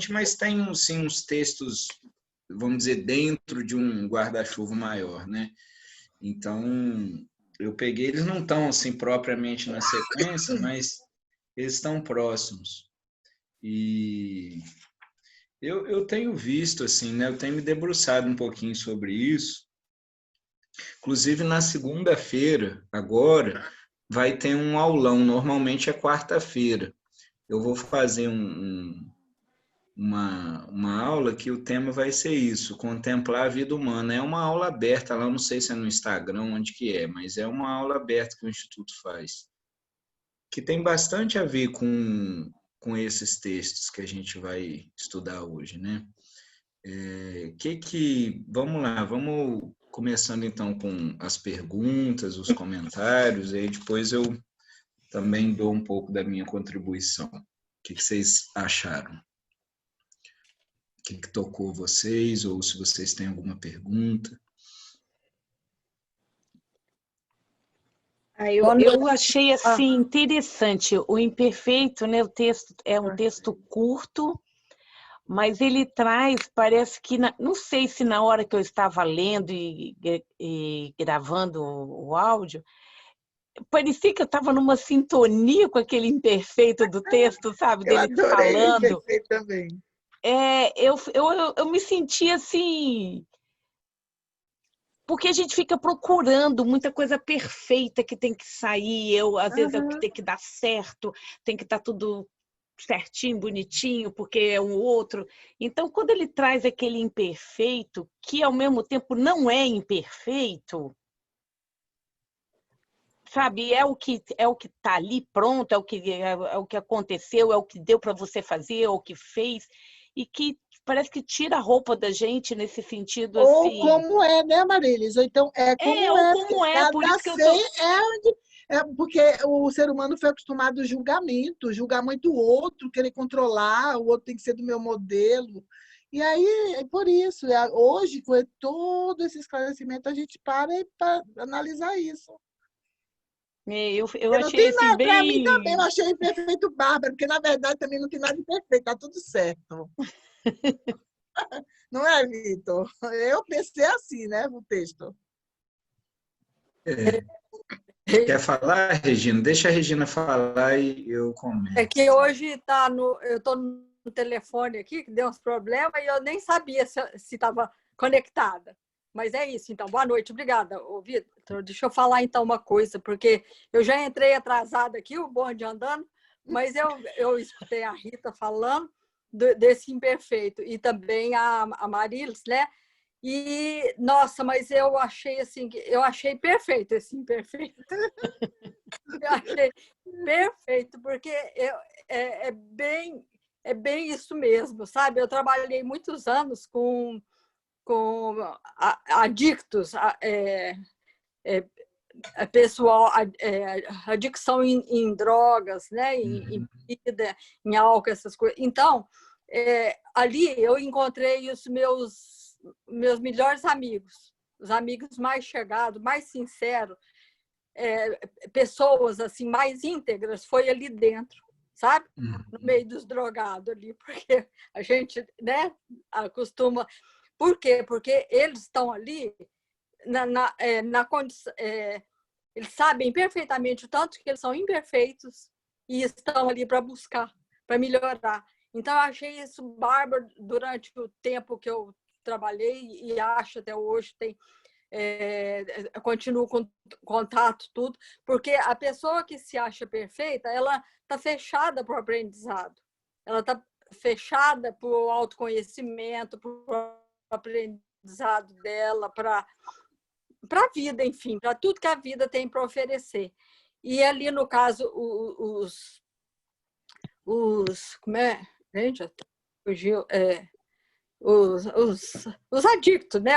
mas tem sim uns textos, vamos dizer, dentro de um guarda-chuva maior, né? Então, eu peguei, eles não estão assim propriamente na sequência, mas eles estão próximos. E eu tenho visto, assim, né? Eu tenho me debruçado um pouquinho sobre isso. Inclusive, na segunda-feira, agora, vai ter um aulão. Normalmente é quarta-feira. Eu vou fazer uma aula que o tema vai ser isso, contemplar a vida humana. É uma aula aberta lá, não sei se é no Instagram, onde que é, mas é uma aula aberta que o Instituto faz, que tem bastante a ver com esses textos que a gente vai estudar hoje, né? Vamos lá, vamos começando então com as perguntas, os comentários, aí depois eu também dou um pouco da minha contribuição. O que vocês acharam? O que tocou vocês, ou se vocês têm alguma pergunta? Eu achei assim interessante o imperfeito, né? O texto é um texto curto, mas ele traz, parece que, não sei se na hora que eu estava lendo e gravando o áudio, parecia que eu estava numa sintonia com aquele imperfeito do texto, sabe? Eu Dele adorei o falando. imperfeito também. Eu me senti assim, porque a gente fica procurando muita coisa perfeita que tem que sair, às vezes é o que tem que dar certo, tem que estar tudo certinho, bonitinho, porque é um outro. Então, quando ele traz aquele imperfeito, que ao mesmo tempo não é imperfeito, sabe, é o que está ali pronto, é o que aconteceu, é o que deu para você fazer, é o que fez, e que parece que tira a roupa da gente nesse sentido Ou assim. como é, né, Marilis? Ou então Como é, por isso que eu tô... porque o ser humano foi acostumado ao julgamento, julgar muito o outro, querer controlar, o outro tem que ser do meu modelo. E aí, é por isso, hoje, com todo esse esclarecimento, a gente para analisar isso. Eu achei assim, bem... Para mim também, eu achei perfeito bárbaro, porque na verdade também não tem nada de perfeito, tá tudo certo. Não é, Vitor? Eu pensei assim, né, no texto. Quer falar, Regina? Deixa a Regina falar e eu comento. É que hoje eu estou no telefone aqui, que deu uns problemas, e eu nem sabia se estava conectada. Mas é isso, então. Boa noite, obrigada, Vitor. Deixa eu falar, então, uma coisa, porque eu já entrei atrasada aqui, o bonde andando, mas eu escutei a Rita falando desse imperfeito, e também a Marilis, né? E, nossa, mas eu achei assim, eu achei perfeito esse imperfeito. Eu achei perfeito, porque é bem isso mesmo, sabe? Eu trabalhei muitos anos com adictos, pessoal, adicção em drogas, né? Em bebida, em álcool, essas coisas. Então, ali eu encontrei os meus melhores amigos, os amigos mais chegados, mais sinceros, pessoas assim mais íntegras, foi ali dentro, sabe? No meio dos drogados ali, porque a gente, né, acostuma... Por quê? Porque eles estão ali na condição... eles sabem perfeitamente o tanto que eles são imperfeitos e estão ali para buscar, para melhorar. Então, eu achei isso bárbaro durante o tempo que eu trabalhei e acho até hoje, continuo com contato, tudo, porque a pessoa que se acha perfeita, ela está fechada para o aprendizado, ela está fechada para o autoconhecimento, para o aprendizado dela, para a vida, enfim, para tudo que a vida tem para oferecer. E ali, no caso, como é? Gente, fugiu, os adictos, né?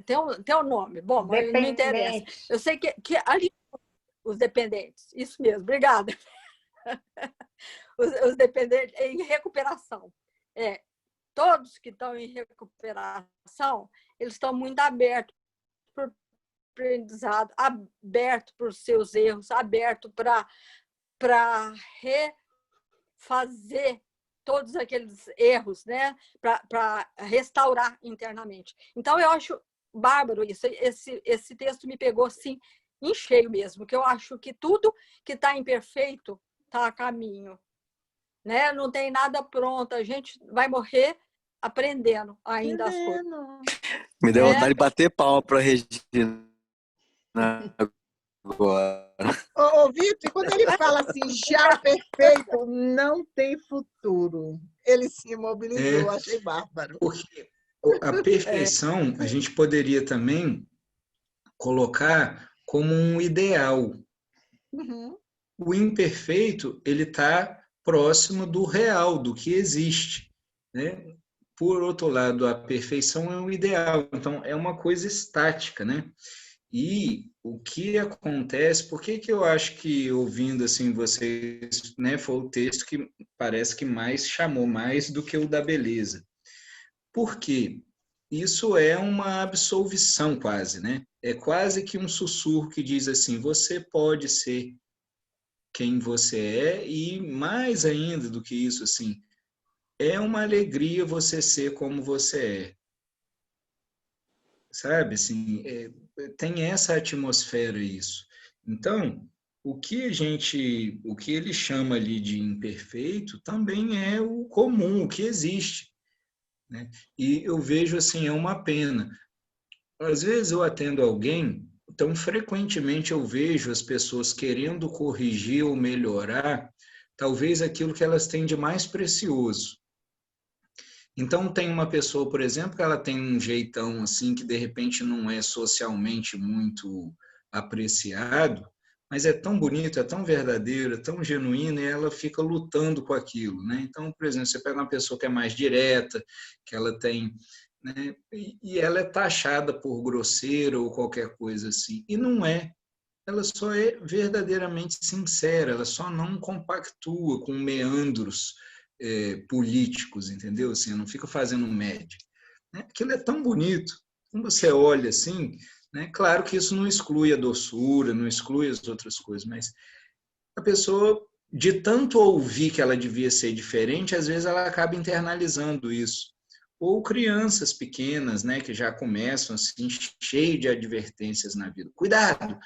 Tem um nome, bom, mas não interessa. Eu sei que ali, os dependentes, isso mesmo, obrigada. Os dependentes em recuperação. Todos que estão em recuperação, eles estão muito abertos para o aprendizado, abertos para os seus erros, abertos para para refazer todos aqueles erros, né? Para restaurar internamente. Então, eu acho bárbaro isso. Esse texto me pegou assim, em cheio mesmo, que eu acho que tudo que está imperfeito está a caminho. Né? Não tem nada pronto, a gente vai morrer aprendendo ainda as coisas. Me deu vontade de bater palma para a Regina agora. Ô, Vitor, quando ele fala assim, já perfeito, não tem futuro. Ele se imobilizou, achei bárbaro. Porque a perfeição, a gente poderia também colocar como um ideal. Uhum. O imperfeito, ele está próximo do real, do que existe, né? Por outro lado, a perfeição é um ideal, então é uma coisa estática, né? E o que acontece, por que eu acho que, ouvindo assim vocês, né, foi o texto que parece que mais chamou mais do que o da beleza. Porque isso é uma absolvição quase, né? É quase que um sussurro que diz assim, você pode ser quem você é e mais ainda do que isso, assim, é uma alegria você ser como você é. Sabe, assim, tem essa atmosfera isso. Então, o que ele chama ali de imperfeito também é o comum, o que existe, né? E eu vejo assim, é uma pena. Às vezes eu atendo alguém, então frequentemente eu vejo as pessoas querendo corrigir ou melhorar, talvez aquilo que elas têm de mais precioso. Então, tem uma pessoa, por exemplo, que ela tem um jeitão assim, que de repente não é socialmente muito apreciado, mas é tão bonito, é tão verdadeiro, é tão genuíno, e ela fica lutando com aquilo, né? Então, por exemplo, você pega uma pessoa que é mais direta, que ela tem, né? E ela é taxada por grosseira ou qualquer coisa assim, e não é. Ela só é verdadeiramente sincera, ela só não compactua com meandros políticos, entendeu? Assim, não fica fazendo média. Né? Aquilo é tão bonito. Quando você olha assim, né? Claro que isso não exclui a doçura, não exclui as outras coisas, mas a pessoa, de tanto ouvir que ela devia ser diferente, às vezes ela acaba internalizando isso. Ou crianças pequenas, né, que já começam assim, cheio de advertências na vida. Cuidado!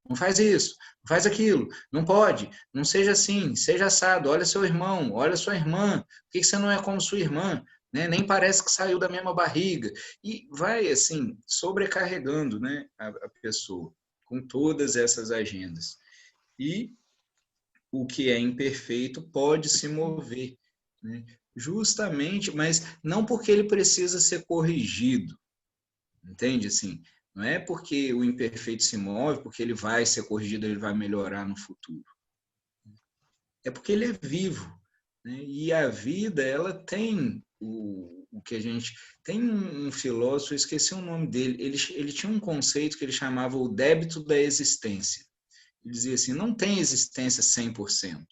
Não faz isso, não faz aquilo, não pode, não seja assim, seja assado, olha seu irmão, olha sua irmã, por que você não é como sua irmã? Né? Nem parece que saiu da mesma barriga. E vai, assim, sobrecarregando, né, a pessoa com todas essas agendas. E o que é imperfeito pode se mover, né? Justamente, mas não porque ele precisa ser corrigido, entende? Assim, não é porque o imperfeito se move, porque ele vai ser corrigido, ele vai melhorar no futuro. É porque ele é vivo, né? E a vida, ela tem o que a gente... Tem um filósofo, eu esqueci o nome dele, ele tinha um conceito que ele chamava o débito da existência. Ele dizia assim, não tem existência 100%.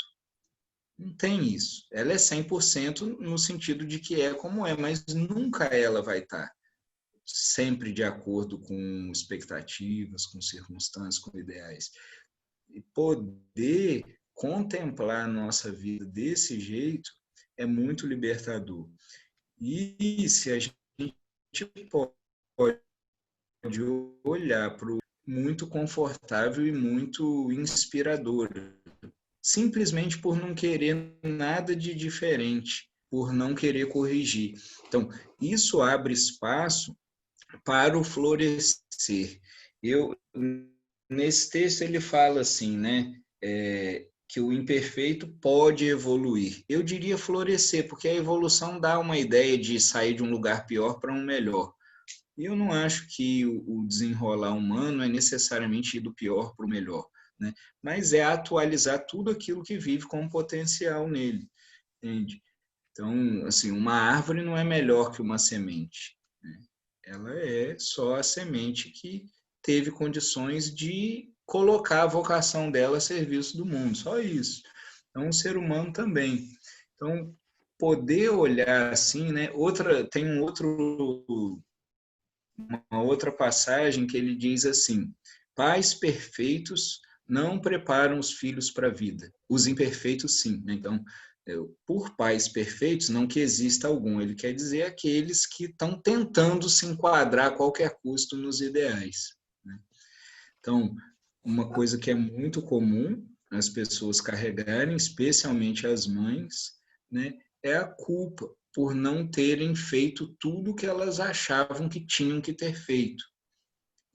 Não tem isso. Ela é 100% no sentido de que é como é, mas nunca ela vai estar sempre de acordo com expectativas, com circunstâncias, com ideais. E poder contemplar a nossa vida desse jeito é muito libertador. E se a gente pode olhar para o muito confortável e muito inspirador, simplesmente por não querer nada de diferente, por não querer corrigir. Então, isso abre espaço para o florescer. Nesse texto ele fala assim, né, que o imperfeito pode evoluir. Eu diria florescer, porque a evolução dá uma ideia de sair de um lugar pior para um melhor. E eu não acho que o desenrolar humano é necessariamente ir do pior para o melhor, né? Mas é atualizar tudo aquilo que vive com potencial nele, entende? Então, assim, uma árvore não é melhor que uma semente. Ela é só a semente que teve condições de colocar a vocação dela a serviço do mundo, só isso. Então, o ser humano também. Então, poder olhar assim, né? Tem uma outra passagem que ele diz assim, pais perfeitos não preparam os filhos para a vida. Os imperfeitos, sim. Né? Então, por pais perfeitos, não que exista algum. Ele quer dizer aqueles que estão tentando se enquadrar a qualquer custo nos ideais. Né? Então, uma coisa que é muito comum as pessoas carregarem, especialmente as mães, né, é a culpa por não terem feito tudo que elas achavam que tinham que ter feito.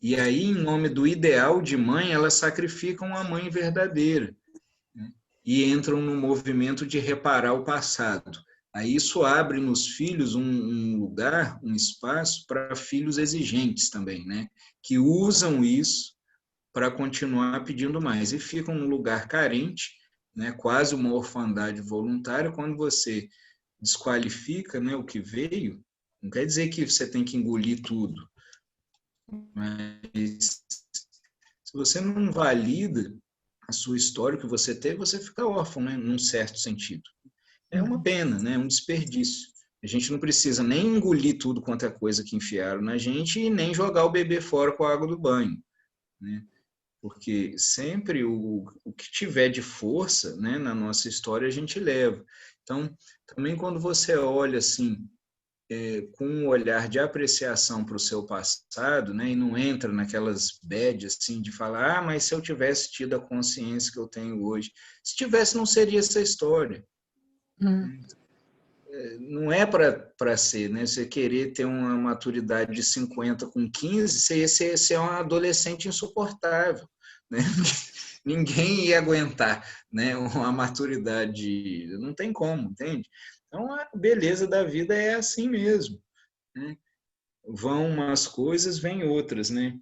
E aí, em nome do ideal de mãe, elas sacrificam a mãe verdadeira, né, e entram no movimento de reparar o passado. Aí isso abre nos filhos um lugar, um espaço para filhos exigentes também, né, que usam isso para continuar pedindo mais e ficam num lugar carente, né, quase uma orfandade voluntária. Quando você desqualifica, né, o que veio, não quer dizer que você tem que engolir tudo, mas se você não valida a sua história, o que você teve, você fica órfão, né, num certo sentido. É uma pena, né, um desperdício. A gente não precisa nem engolir tudo quanto é coisa que enfiaram na gente e nem jogar o bebê fora com a água do banho, né? Porque sempre o que tiver de força, né, na nossa história a gente leva. Então, também quando você olha assim, com um olhar de apreciação para o seu passado, né, e não entra naquelas bad assim de falar, mas se eu tivesse tido a consciência que eu tenho hoje, se tivesse não seria essa história. Não é para ser, né? Você querer ter uma maturidade de 50 com 15, você é um adolescente insuportável, né? Ninguém ia aguentar, né? Uma maturidade, não tem como, entende? Então, a beleza da vida é assim mesmo, né? Vão umas coisas, vêm outras, né?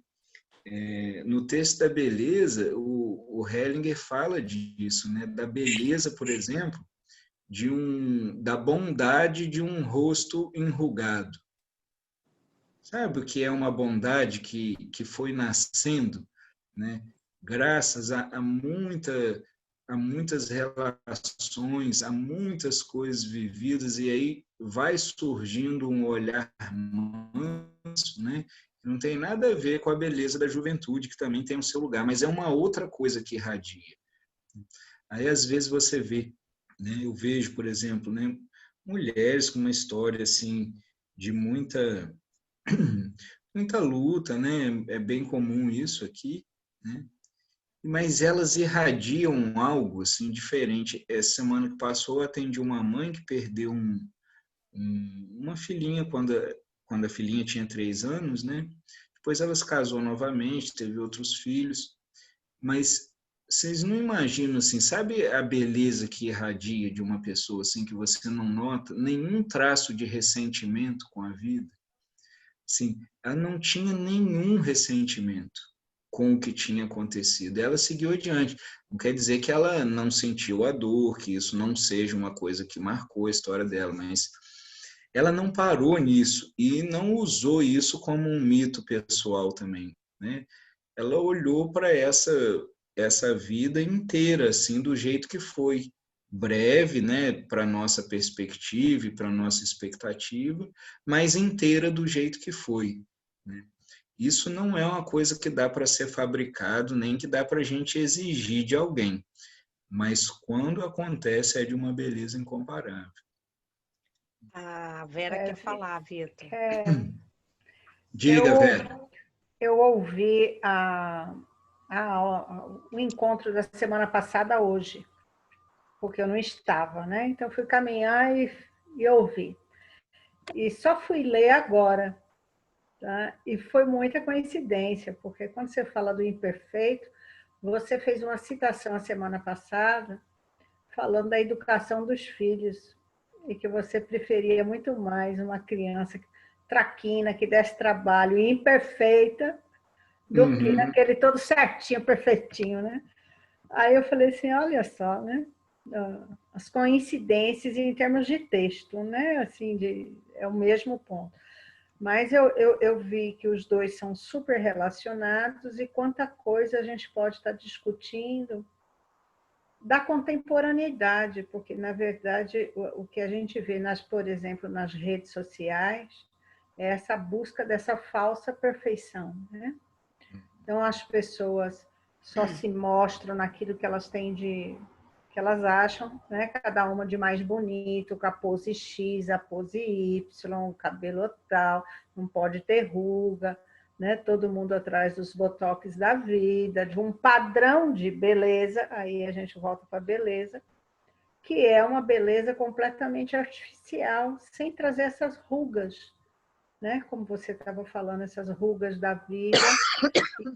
No texto da beleza, o Hellinger fala disso, né? Da beleza, por exemplo, da bondade de um rosto enrugado. Sabe o que é uma bondade que foi nascendo, né? Graças a muitas relações, a muitas coisas vividas, e aí vai surgindo um olhar manso, né? Não tem nada a ver com a beleza da juventude, que também tem o seu lugar, mas é uma outra coisa que irradia. Aí, às vezes, você vê, né? Eu vejo, por exemplo, né, mulheres com uma história assim de muita luta, né? É bem comum isso aqui, né? Mas elas irradiam algo assim diferente. Essa semana que passou, eu atendi uma mãe que perdeu uma filhinha quando a filhinha tinha 3 anos, né? Depois ela se casou novamente, teve outros filhos, mas vocês não imaginam assim, sabe a beleza que irradia de uma pessoa assim que você não nota nenhum traço de ressentimento com a vida? Sim, ela não tinha nenhum ressentimento com o que tinha acontecido. Ela seguiu adiante. Não quer dizer que ela não sentiu a dor, que isso não seja uma coisa que marcou a história dela, mas ela não parou nisso e não usou isso como um mito pessoal também, né? Ela olhou para essa vida inteira assim do jeito que foi, breve, né, para nossa perspectiva e para nossa expectativa, mas inteira do jeito que foi, né? Isso não é uma coisa que dá para ser fabricado, nem que dá para a gente exigir de alguém, mas quando acontece é de uma beleza incomparável. A Vera quer falar, Vitor. Diga, Vera. Eu ouvi o encontro da semana passada hoje, porque eu não estava, né? Então fui caminhar e ouvi. E só fui ler agora, tá? E foi muita coincidência, porque quando você fala do imperfeito, você fez uma citação a semana passada falando da educação dos filhos e que você preferia muito mais uma criança traquina, que desse trabalho e imperfeita, do que aquele todo certinho, perfeitinho, né? Aí eu falei assim, olha só, né? As coincidências em termos de texto, né? Assim, é o mesmo ponto. Mas eu vi que os dois são super relacionados e quanta coisa a gente pode estar discutindo da contemporaneidade, porque, na verdade, o que a gente vê, por exemplo, nas redes sociais, é essa busca dessa falsa perfeição, né? Então, as pessoas só se mostram naquilo que elas têm que elas acham, né? Cada uma de mais bonito, com a pose X, a pose Y, o cabelo tal, não pode ter ruga, né? Todo mundo atrás dos botox da vida, de um padrão de beleza, aí a gente volta para a beleza, que é uma beleza completamente artificial, sem trazer essas rugas, né? Como você estava falando, essas rugas da vida,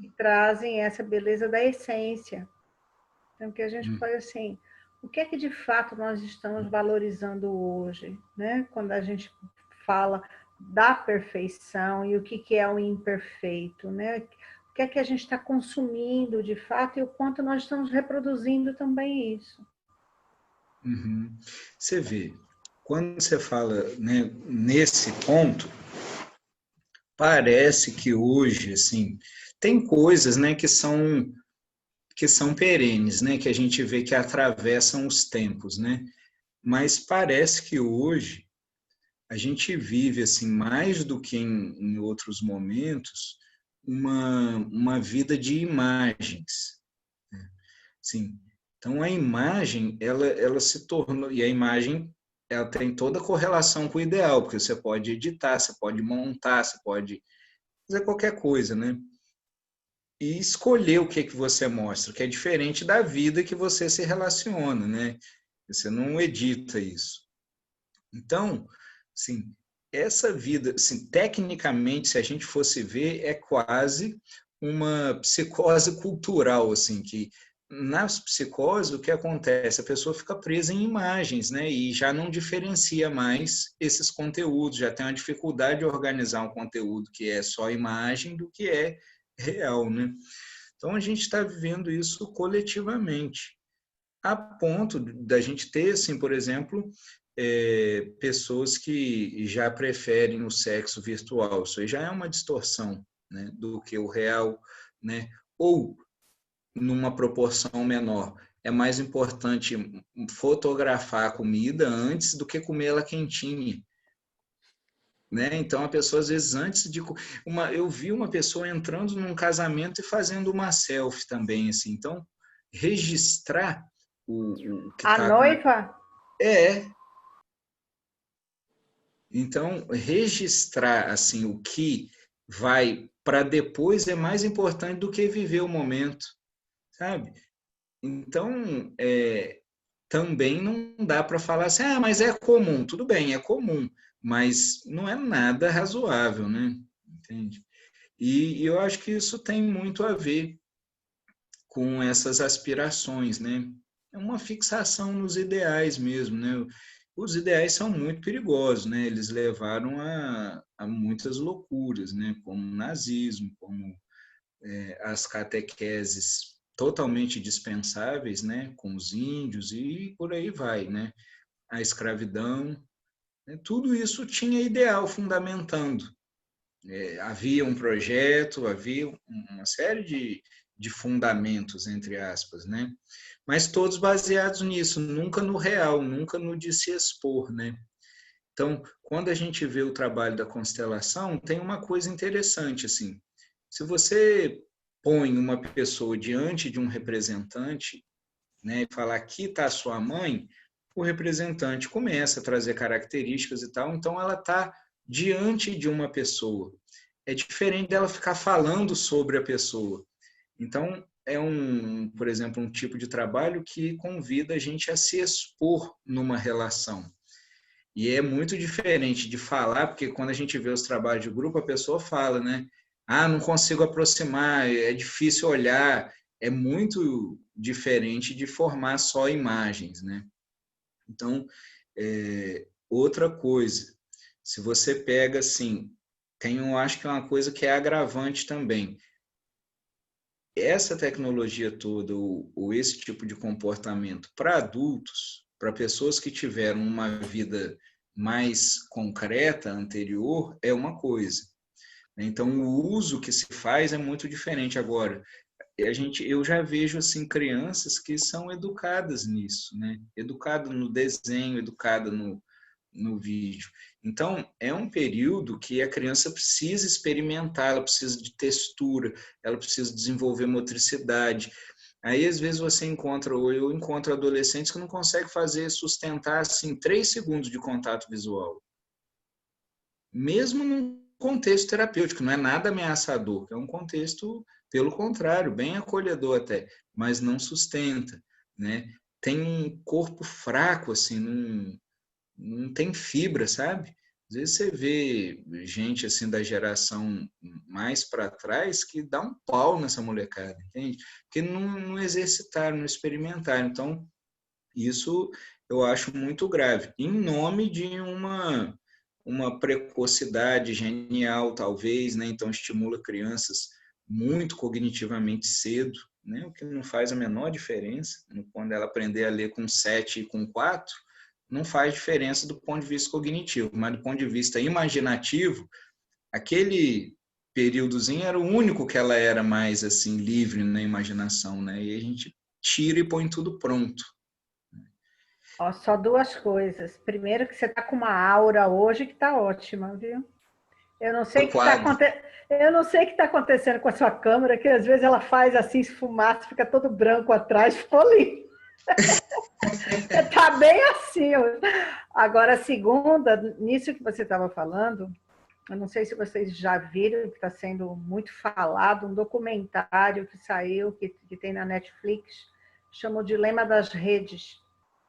que trazem essa beleza da essência. Então, que a gente faz assim, o que é que de fato nós estamos valorizando hoje, né? Quando a gente fala da perfeição e o que é o imperfeito, né? O que é que a gente está consumindo de fato e o quanto nós estamos reproduzindo também isso. Uhum. Você vê, quando você fala, né, nesse ponto, parece que hoje, assim, tem coisas, né, que são perenes, né, que a gente vê que atravessam os tempos, né? Mas parece que hoje a gente vive, assim, mais do que em outros momentos, uma vida de imagens, né? Sim. Então, a imagem, ela se tornou, e a imagem, ela tem toda correlação com o ideal, porque você pode editar, você pode montar, você pode fazer qualquer coisa, né? E escolher o que você mostra, que é diferente da vida que você se relaciona, né? Você não edita isso. Então, assim, essa vida, assim, tecnicamente, se a gente fosse ver, é quase uma psicose cultural, assim, que nas psicoses o que acontece? A pessoa fica presa em imagens, né? E já não diferencia mais esses conteúdos, já tem uma dificuldade de organizar um conteúdo que é só imagem do que é real, né? Então a gente está vivendo isso coletivamente, a ponto da gente ter, assim, por exemplo, pessoas que já preferem o sexo virtual. Isso aí já é uma distorção, né, do que o real, né? Ou numa proporção menor. É mais importante fotografar a comida antes do que comer ela quentinha, né? Então a pessoa às vezes antes de eu vi uma pessoa entrando num casamento e fazendo uma selfie também, assim. Então registrar o que A está noiva? Então registrar assim o que vai para depois é mais importante do que viver o momento, sabe? Então também não dá para falar assim, ah, mas é comum. Tudo bem, é comum, mas não é nada razoável, né? Entende? E eu acho que isso tem muito a ver com essas aspirações, né? É uma fixação nos ideais mesmo, né? Os ideais são muito perigosos, né? Eles levaram a muitas loucuras, né? Como o nazismo, como as catequeses totalmente dispensáveis, né? Com os índios e por aí vai, né? A escravidão, né? Tudo isso tinha ideal fundamentando. Havia um projeto, havia uma série de fundamentos, entre aspas, né? Mas todos baseados nisso, nunca no real, nunca no de se expor, né? Então, quando a gente vê o trabalho da constelação, tem uma coisa interessante, assim, se você põe uma pessoa diante de um representante, né, e falar, aqui está a sua mãe, o representante começa a trazer características e tal, então ela está diante de uma pessoa. É diferente dela ficar falando sobre a pessoa. Então, por exemplo, um tipo de trabalho que convida a gente a se expor numa relação. E é muito diferente de falar, porque quando a gente vê os trabalhos de grupo, a pessoa fala, né? Ah, não consigo aproximar, é difícil olhar. É muito diferente de formar só imagens, né? Então, outra coisa, se você pega assim, eu acho que é uma coisa que é agravante também. Essa tecnologia toda, ou esse tipo de comportamento para adultos, para pessoas que tiveram uma vida mais concreta anterior, é uma coisa. Então, o uso que se faz é muito diferente. Agora, eu já vejo assim crianças que são educadas nisso, né? Educado no desenho, educada no vídeo. Então, é um período que a criança precisa experimentar, ela precisa de textura, ela precisa desenvolver motricidade. Aí, às vezes, você encontra, ou eu encontro adolescentes que não conseguem sustentar, assim, 3 segundos de contato visual. Mesmo num contexto terapêutico, não é nada ameaçador, é um contexto, pelo contrário, bem acolhedor até, mas não sustenta, né? Tem um corpo fraco, assim, não tem fibra, sabe? Às vezes você vê gente assim da geração mais para trás que dá um pau nessa molecada, entende? Porque não exercitaram, não experimentaram. Então, isso eu acho muito grave. Em nome de uma precocidade genial, talvez, né? Então, estimula crianças muito cognitivamente cedo, né? O que não faz a menor diferença. Quando ela aprender a ler com 7 e com 4, não faz diferença do ponto de vista cognitivo, mas do ponto de vista imaginativo, aquele períodozinho era o único que ela era mais assim livre na imaginação, né? E a gente tira e põe tudo pronto. Ó, só 2 coisas. Primeiro, que você está com uma aura hoje que está ótima, viu? Eu não sei o que está acontecendo com a sua câmera, que às vezes ela faz assim, esfumaça, fica todo branco atrás, ficou lindo. Está bem assim. Agora, a segunda, nisso que você estava falando, eu não sei se vocês já viram, que está sendo muito falado, um documentário que saiu, que tem na Netflix, chama O Dilema das Redes.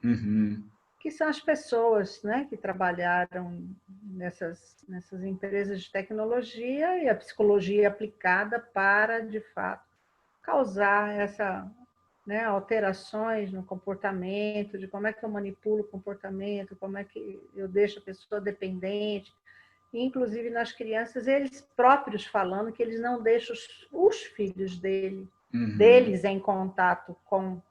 Uhum. Que são as pessoas, né, que trabalharam nessas empresas de tecnologia e a psicologia aplicada para, de fato, causar essa, né, alterações no comportamento, de como é que eu manipulo o comportamento, como é que eu deixo a pessoa dependente, inclusive nas crianças, eles próprios falando que eles não deixam os filhos deles em contato com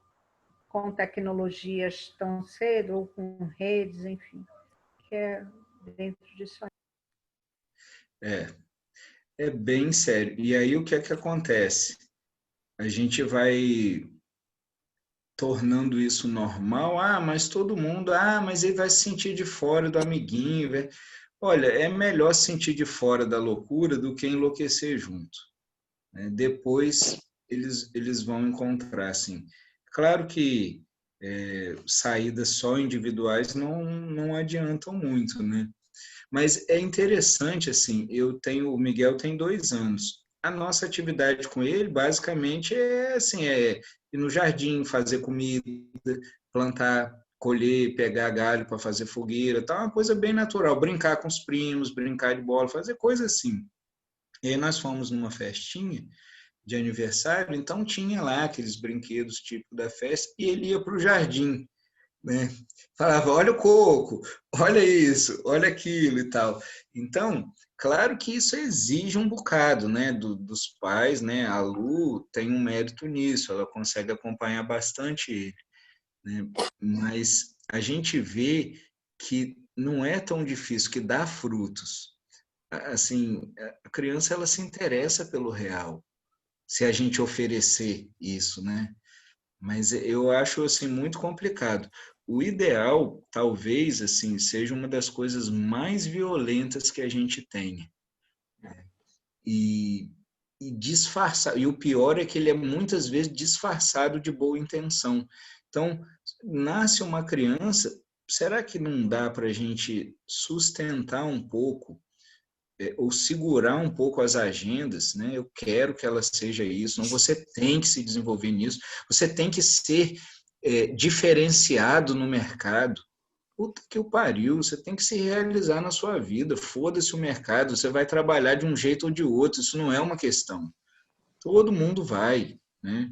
tecnologias tão cedo, ou com redes, enfim, que é dentro disso aí. É bem sério. E aí o que é que acontece? A gente vai tornando isso normal. Mas todo mundo, mas ele vai se sentir de fora do amiguinho. Olha, é melhor se sentir de fora da loucura do que enlouquecer junto, né? Depois eles vão encontrar, assim. Claro que saídas só individuais não adiantam muito, né? Mas é interessante, assim, o Miguel tem 2 anos. A nossa atividade com ele, basicamente, ir no jardim, fazer comida, plantar, colher, pegar galho para fazer fogueira, tá uma coisa bem natural. Brincar com os primos, brincar de bola, fazer coisa assim. E aí nós fomos numa festinha de aniversário, então tinha lá aqueles brinquedos tipo da festa, e ele ia para o jardim, né? Falava, olha o coco, olha isso, olha aquilo e tal. Então, claro que isso exige um bocado, né, dos pais, né? A Lu tem um mérito nisso, ela consegue acompanhar bastante ele, né? Mas a gente vê que não é tão difícil, que dá frutos. Assim, a criança ela se interessa pelo real, se a gente oferecer isso, né? Mas eu acho assim muito complicado. O ideal, talvez, assim, seja uma das coisas mais violentas que a gente tenha. E disfarçar. E o pior é que ele é muitas vezes disfarçado de boa intenção. Então, nasce uma criança, será que não dá para a gente sustentar um pouco ou segurar um pouco as agendas, né? Eu quero que ela seja isso, não, você tem que se desenvolver nisso, você tem que ser diferenciado no mercado. Puta que o pariu, você tem que se realizar na sua vida, foda-se o mercado, você vai trabalhar de um jeito ou de outro, isso não é uma questão. Todo mundo vai, né?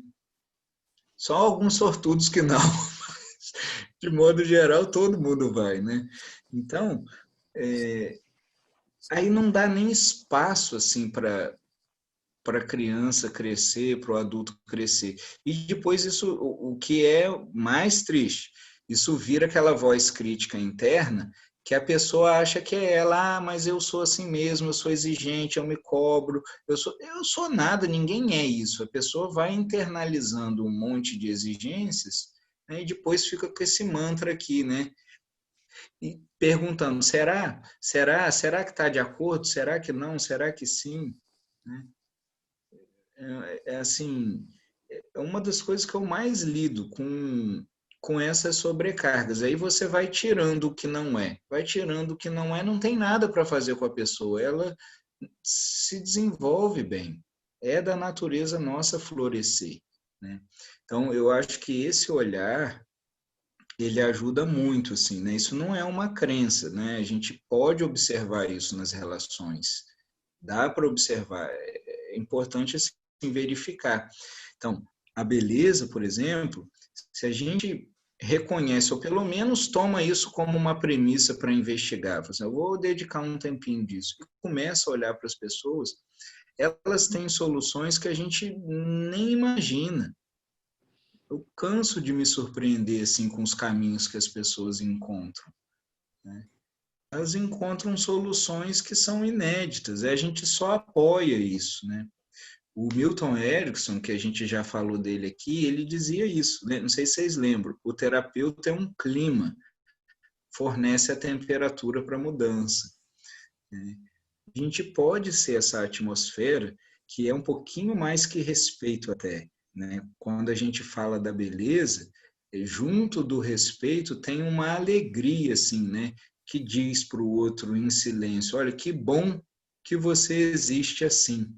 Só alguns sortudos que não, mas, de modo geral, todo mundo vai, né? Então, aí não dá nem espaço assim para a criança crescer, para o adulto crescer. E depois isso, o que é mais triste, isso vira aquela voz crítica interna que a pessoa acha que é ela, mas eu sou assim mesmo, eu sou exigente, eu me cobro, eu sou nada, ninguém é isso. A pessoa vai internalizando um monte de exigências, né, e depois fica com esse mantra aqui, né? E perguntando, será que está de acordo? Será que não? Será que sim? Né? Assim, é uma das coisas que eu mais lido com essas sobrecargas. Aí você vai tirando o que não é. Vai tirando o que não é, não tem nada para fazer com a pessoa. Ela se desenvolve bem. É da natureza nossa florescer. Né? Então, eu acho que esse olhar, ele ajuda muito, assim, né? Isso não é uma crença, né? A gente pode observar isso nas relações. Dá para observar. É importante, assim, verificar. Então, a beleza, por exemplo, se a gente reconhece, ou pelo menos toma isso como uma premissa para investigar, assim, eu vou dedicar um tempinho disso, e começa a olhar para as pessoas, elas têm soluções que a gente nem imagina. Eu canso de me surpreender assim com os caminhos que as pessoas encontram, né? Elas encontram soluções que são inéditas, e a gente só apoia isso, né? O Milton Erickson, que a gente já falou dele aqui, ele dizia isso, né? Não sei se vocês lembram, o terapeuta é um clima, fornece a temperatura para a mudança, né? A gente pode ser essa atmosfera que é um pouquinho mais que respeito até, né? Quando a gente fala da beleza, junto do respeito tem uma alegria, assim, né? Que diz para o outro em silêncio, olha, que bom que você existe assim.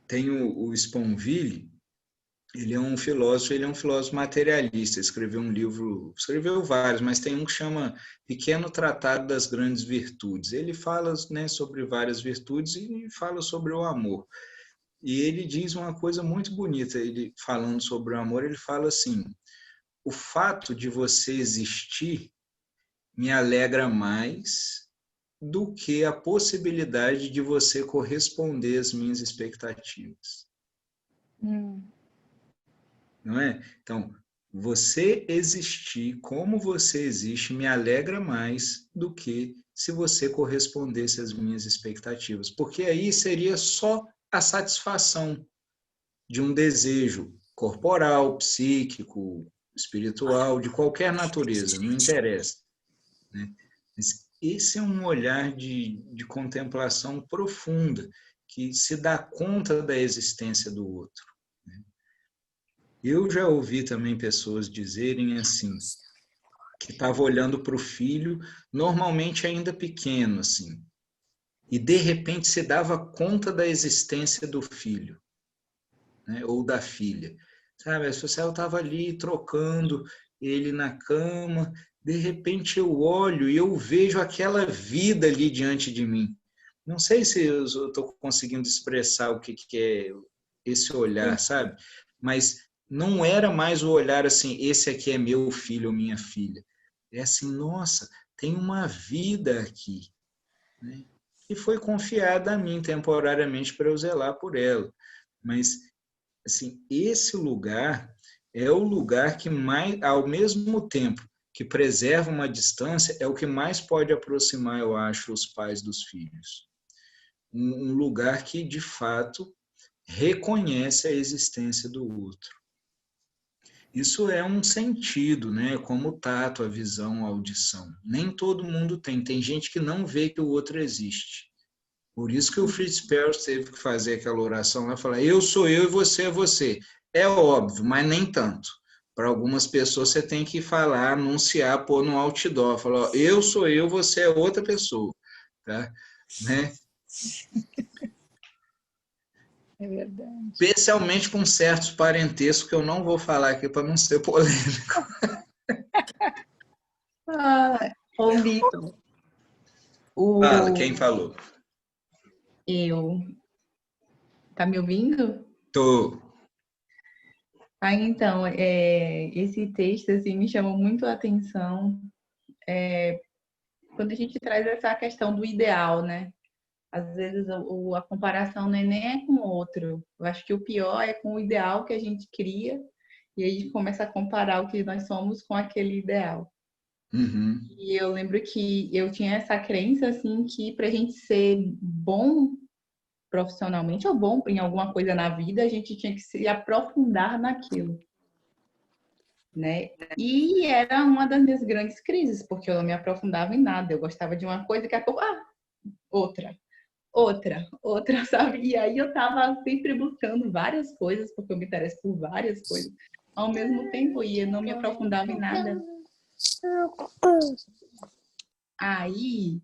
Tem o Sponville, ele é um filósofo materialista, escreveu um livro, escreveu vários, mas tem um que chama Pequeno Tratado das Grandes Virtudes. Ele fala, né, sobre várias virtudes e fala sobre o amor. E ele diz uma coisa muito bonita, ele falando sobre o amor, ele fala assim, o fato de você existir me alegra mais do que a possibilidade de você corresponder às minhas expectativas. Não é? Então, você existir como você existe me alegra mais do que se você correspondesse às minhas expectativas, porque aí seria só a satisfação de um desejo corporal, psíquico, espiritual, de qualquer natureza, não interessa, né? Mas esse é um olhar de contemplação profunda, que se dá conta da existência do outro. Eu já ouvi também pessoas dizerem assim, que estava olhando para o filho, normalmente ainda pequeno, assim, e de repente se dava conta da existência do filho, né, ou da filha. Sabe, a pessoa estava ali trocando ele na cama, de repente eu olho e eu vejo aquela vida ali diante de mim. Não sei se eu estou conseguindo expressar o que é esse olhar, sabe? Mas não era mais o olhar assim, esse aqui é meu filho ou minha filha. É assim, nossa, tem uma vida aqui, né? E foi confiada a mim temporariamente para eu zelar por ela. Mas, assim, esse lugar é o lugar que mais, ao mesmo tempo que preserva uma distância, é o que mais pode aproximar, eu acho, os pais dos filhos. Um lugar que, de fato, reconhece a existência do outro. Isso é um sentido, né? Como o tato, a visão, a audição. Nem todo mundo tem. Tem gente que não vê que o outro existe. Por isso que o Fritz Perls teve que fazer aquela oração lá, falar, eu sou eu e você é você. É óbvio, mas nem tanto. Para algumas pessoas você tem que falar, anunciar, pôr no outdoor, falar, eu sou eu, você é outra pessoa, tá? Né? É verdade. Especialmente com certos parentescos que eu não vou falar aqui para não ser polêmico. Ô, Vitor. Fala, quem falou? Eu. Tá me ouvindo? Tô. Então, esse texto assim, me chamou muito a atenção quando a gente traz essa questão do ideal, né? Às vezes a comparação não é nem com o outro. Eu acho que o pior é com o ideal que a gente cria e aí a gente começa a comparar o que nós somos com aquele ideal. Uhum. E eu lembro que eu tinha essa crença assim que para a gente ser bom profissionalmente ou bom em alguma coisa na vida, a gente tinha que se aprofundar naquilo. né? E era uma das minhas grandes crises, porque eu não me aprofundava em nada. Eu gostava de uma coisa e daqui a pouco, outra, sabe? E aí eu tava sempre buscando várias coisas, porque eu me interesso por várias coisas ao mesmo tempo e eu não me aprofundava em nada. Aí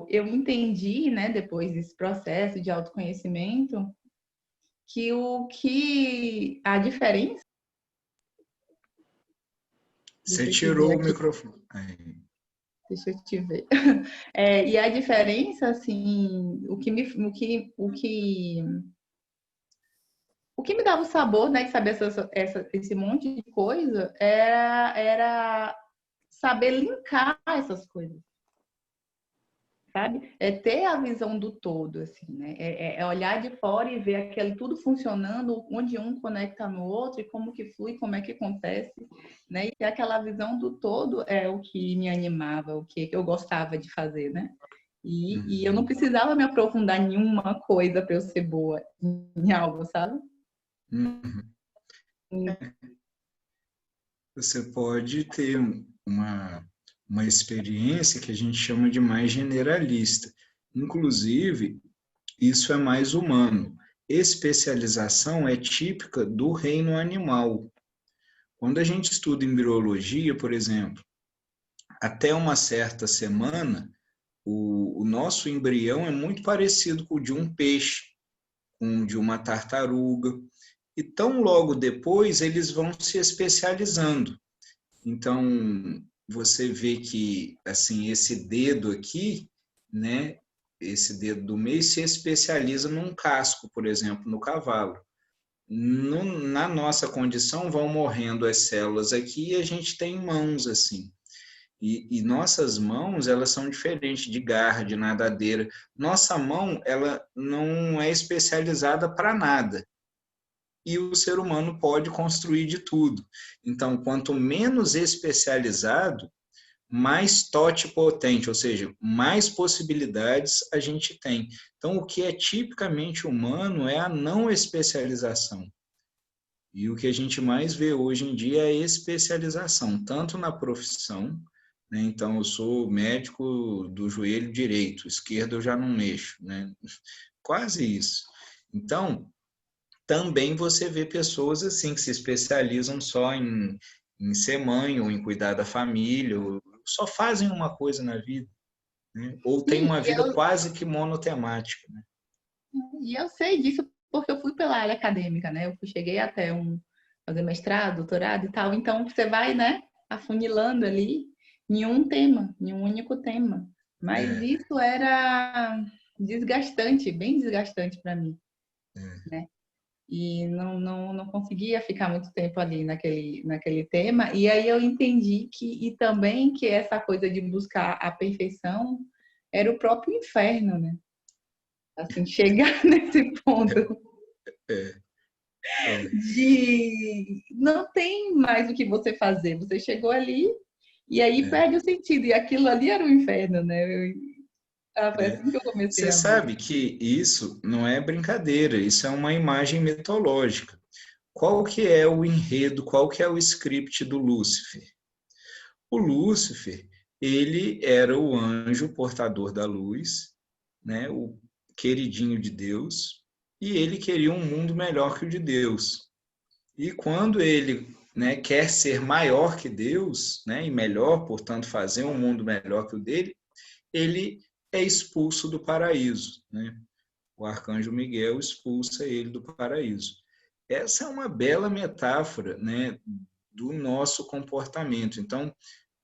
eu entendi, né, depois desse processo de autoconhecimento, que a diferença. Você tirou o microfone. Aí. Deixa eu te ver. E a diferença, assim, o que me dava o sabor, né, de saber esse monte de coisa, era saber linkar essas coisas, sabe? É ter a visão do todo, assim, né? É olhar de fora e ver aquele tudo funcionando, onde um conecta no outro e como que flui, como é que acontece, né? E aquela visão do todo é o que me animava, o que eu gostava de fazer, né? E eu não precisava me aprofundar em uma coisa para eu ser boa em algo, sabe? Você pode ter uma experiência que a gente chama de mais generalista. Inclusive, isso é mais humano. Especialização é típica do reino animal. Quando a gente estuda embriologia, por exemplo, até uma certa semana, o nosso embrião é muito parecido com o de um peixe, com o de uma tartaruga. E tão logo depois eles vão se especializando. Então, você vê que assim, esse dedo aqui, né, esse dedo do meio se especializa num casco, por exemplo, no cavalo. Na nossa condição vão morrendo as células aqui e a gente tem mãos assim. E nossas mãos, elas são diferentes de garra, de nadadeira. Nossa mão, ela não é especializada para nada. E o ser humano pode construir de tudo. Então, quanto menos especializado, mais totipotente, ou seja, mais possibilidades a gente tem. Então, o que é tipicamente humano é a não especialização. E o que a gente mais vê hoje em dia é a especialização, tanto na profissão, né? Então, eu sou médico do joelho direito, esquerdo eu já não mexo, né? Quase isso. Então, também você vê pessoas assim que se especializam só em ser mãe ou em cuidar da família, ou só fazem uma coisa na vida, né? Ou tem Sim, uma vida quase que monotemática, né? e eu sei disso porque eu fui pela área acadêmica, né? Cheguei até fazer mestrado, doutorado e tal. Então, você vai, né, afunilando ali em um tema, em um único tema. Mas isso era desgastante, bem desgastante para mim, né? E não conseguia ficar muito tempo ali naquele tema. E aí eu entendi e também que essa coisa de buscar a perfeição era o próprio inferno, né? Assim, chegar nesse ponto de não tem mais o que você fazer. Você chegou ali e aí perde o sentido. E aquilo ali era o inferno, né? Foi assim que eu comecei Você a ver. sabe que isso não é brincadeira, isso é uma imagem mitológica. Qual que é o enredo, qual que é o script do Lúcifer? O Lúcifer, ele era o anjo portador da luz, né, o queridinho de Deus, e ele queria um mundo melhor que o de Deus. E quando ele, né, quer ser maior que Deus, né, e melhor, portanto, fazer um mundo melhor que o dele, ele é expulso do paraíso, né? O arcanjo Miguel expulsa ele do paraíso. Essa é uma bela metáfora, né, do nosso comportamento. Então,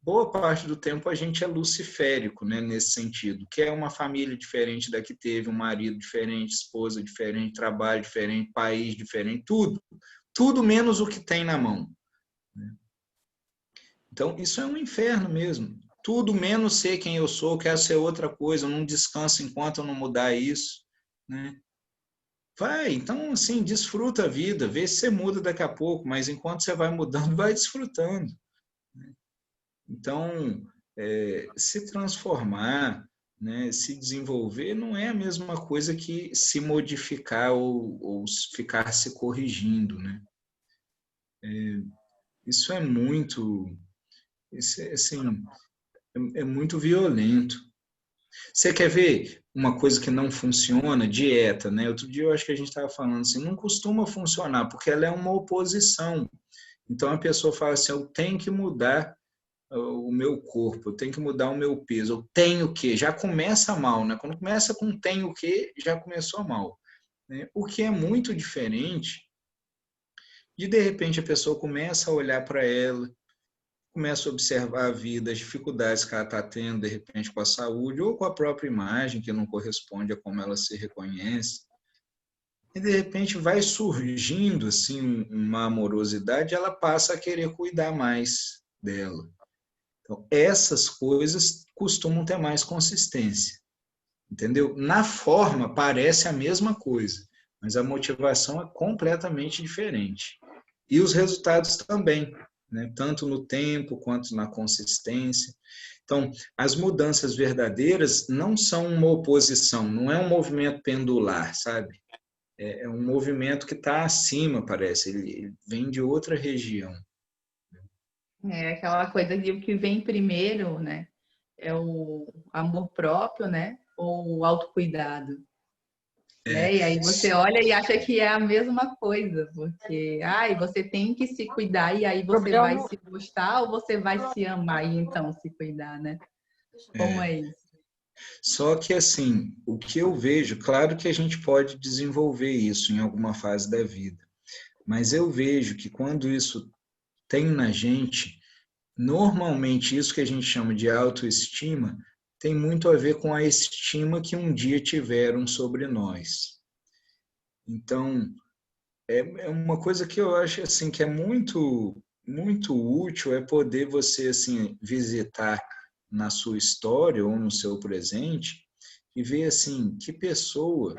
boa parte do tempo a gente é luciférico, né, nesse sentido. Quer uma família diferente da que teve, um marido diferente, esposa diferente, trabalho diferente, país diferente, tudo. Tudo menos o que tem na mão. Então, isso é um inferno mesmo. Tudo menos ser quem eu sou, quero ser outra coisa, eu não descanso enquanto eu não mudar isso, né? Vai, então, assim, desfruta a vida, vê se você muda daqui a pouco, mas enquanto você vai mudando, vai desfrutando. Então, se transformar, né, se desenvolver, não é a mesma coisa que se modificar ou ficar se corrigindo, né? Isso é muito, assim, é muito violento. Você quer ver uma coisa que não funciona? Dieta, né? Outro dia eu acho que a gente estava falando assim, não costuma funcionar, porque ela é uma oposição. Então a pessoa fala assim, eu tenho que mudar o meu corpo, eu tenho que mudar o meu peso, eu tenho que, já começa mal, né? Quando começa com tenho que, já começou mal, né? O que é muito diferente de repente a pessoa começa a olhar para ela, começa a observar a vida, as dificuldades que ela está tendo, de repente, com a saúde ou com a própria imagem, que não corresponde a como ela se reconhece. E, de repente, vai surgindo assim, uma amorosidade, ela passa a querer cuidar mais dela. Então, essas coisas costumam ter mais consistência, entendeu? Na forma, parece a mesma coisa, mas a motivação é completamente diferente. E os resultados também, né? Tanto no tempo quanto na consistência. Então, as mudanças verdadeiras não são uma oposição, não é um movimento pendular, sabe? É um movimento que está acima, parece, ele vem de outra região. É aquela coisa de o que vem primeiro, né? É o amor próprio, né? Ou o autocuidado. Né? E aí você olha e acha que é a mesma coisa, porque você tem que se cuidar e aí você vai se gostar ou você vai se amar e então se cuidar, né? Como é isso? Só que assim, o que eu vejo, claro que a gente pode desenvolver isso em alguma fase da vida, mas eu vejo que quando isso tem na gente, normalmente isso que a gente chama de autoestima tem muito a ver com a estima que um dia tiveram sobre nós. Então, é uma coisa que eu acho assim que é muito útil é poder você assim visitar na sua história ou no seu presente e ver assim que pessoa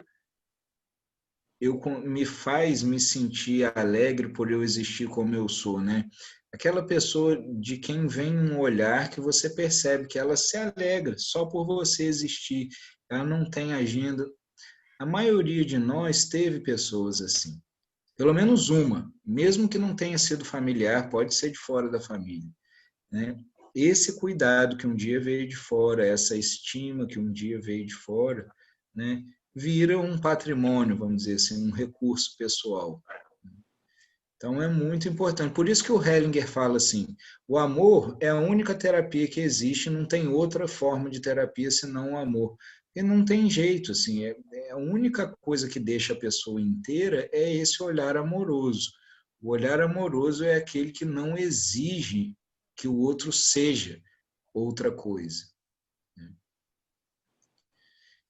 me faz me sentir alegre por eu existir como eu sou, né? Aquela pessoa de quem vem um olhar que você percebe que ela se alegra só por você existir, ela não tem agenda. A maioria de nós teve pessoas assim. Pelo menos uma, mesmo que não tenha sido familiar, pode ser de fora da família, né? Esse cuidado que um dia veio de fora, essa estima que um dia veio de fora, né, vira um patrimônio, vamos dizer assim, um recurso pessoal. Então é muito importante. Por isso que o Hellinger fala assim, o amor é a única terapia que existe, não tem outra forma de terapia senão o amor. E não tem jeito, assim, a única coisa que deixa a pessoa inteira é esse olhar amoroso. O olhar amoroso é aquele que não exige que o outro seja outra coisa.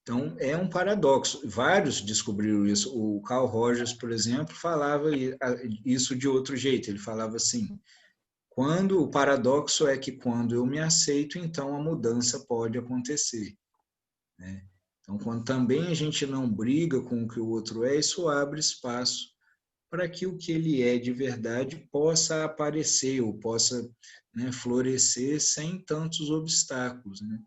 Então, é um paradoxo. Vários descobriram isso. O Carl Rogers, por exemplo, falava isso de outro jeito. Ele falava assim, o paradoxo é que quando eu me aceito, então a mudança pode acontecer, né? Então, quando também a gente não briga com o que o outro é, isso abre espaço para que o que ele é de verdade possa aparecer ou possa, né, florescer sem tantos obstáculos, né?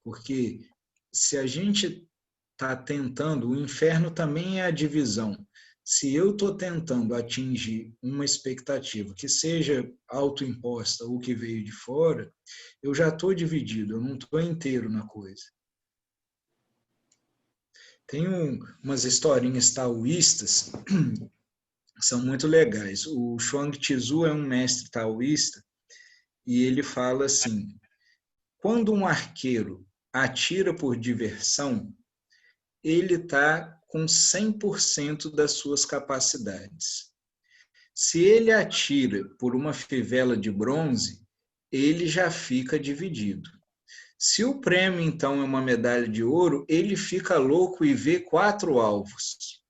Porque se a gente está tentando, o inferno também é a divisão. Se eu estou tentando atingir uma expectativa que seja autoimposta ou que veio de fora, eu já estou dividido, eu não estou inteiro na coisa. Tem umas historinhas taoístas que são muito legais. O Chuang Tzu é um mestre taoísta e ele fala assim, quando um arqueiro atira por diversão, ele está com 100% das suas capacidades. Se ele atira por uma fivela de bronze, ele já fica dividido. Se o prêmio, então, é uma medalha de ouro, ele fica louco e vê 4 alvos.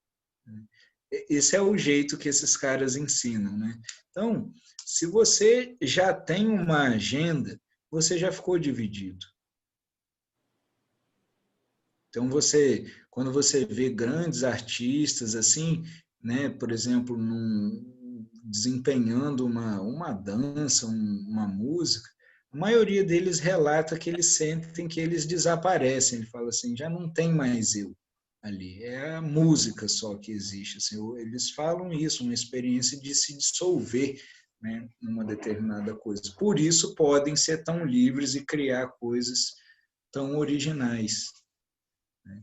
Esse é o jeito que esses caras ensinam, né? Então, se você já tem uma agenda, você já ficou dividido. Então, quando você vê grandes artistas assim, né, por exemplo, desempenhando uma dança, uma música, a maioria deles relata que eles sentem que eles desaparecem. Ele fala assim, já não tem mais eu. ali. É a música só que existe. Assim, eles falam isso, uma experiência de se dissolver, né, numa determinada coisa. Por isso podem ser tão livres e criar coisas tão originais. Né?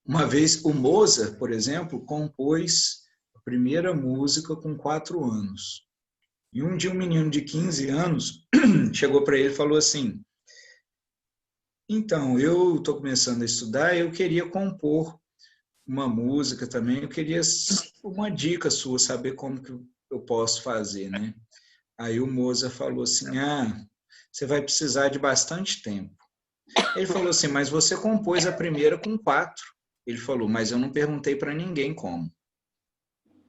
Uma vez o Mozart, por exemplo, compôs a primeira música com 4 anos. E um dia um menino de 15 anos chegou para ele e falou assim: então, eu estou começando a estudar, eu queria compor uma música também, eu queria uma dica sua, saber como que eu posso fazer, né? Aí o Mozart falou assim: você vai precisar de bastante tempo. Ele falou assim: mas você compôs a primeira com 4. Ele falou: mas eu não perguntei para ninguém como.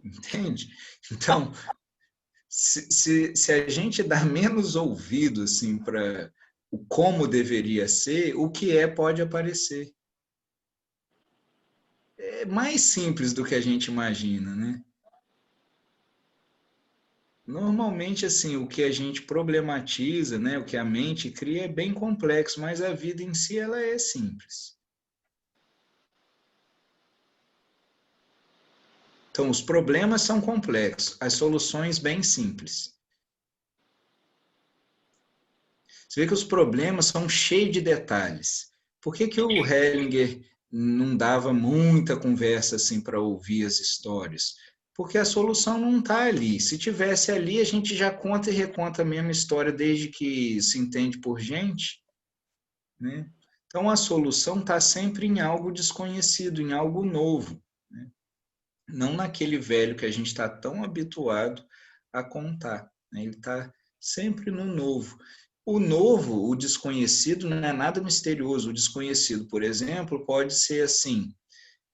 Entende? Então, se a gente dá menos ouvido assim, para o como deveria ser, o que é pode aparecer. É mais simples do que a gente imagina, né? Normalmente, assim, o que a gente problematiza, né, o que a mente cria é bem complexo, mas a vida em si ela é simples. Então, os problemas são complexos, as soluções bem simples. Você vê que os problemas são cheios de detalhes. Por que o Hellinger não dava muita conversa assim para ouvir as histórias? Porque a solução não está ali. Se tivesse ali, a gente já conta e reconta a mesma história desde que se entende por gente, né? Então, a solução está sempre em algo desconhecido, em algo novo, né? Não naquele velho que a gente está tão habituado a contar, né? Ele está sempre no novo. O novo, o desconhecido, não é nada misterioso. O desconhecido, por exemplo, pode ser assim: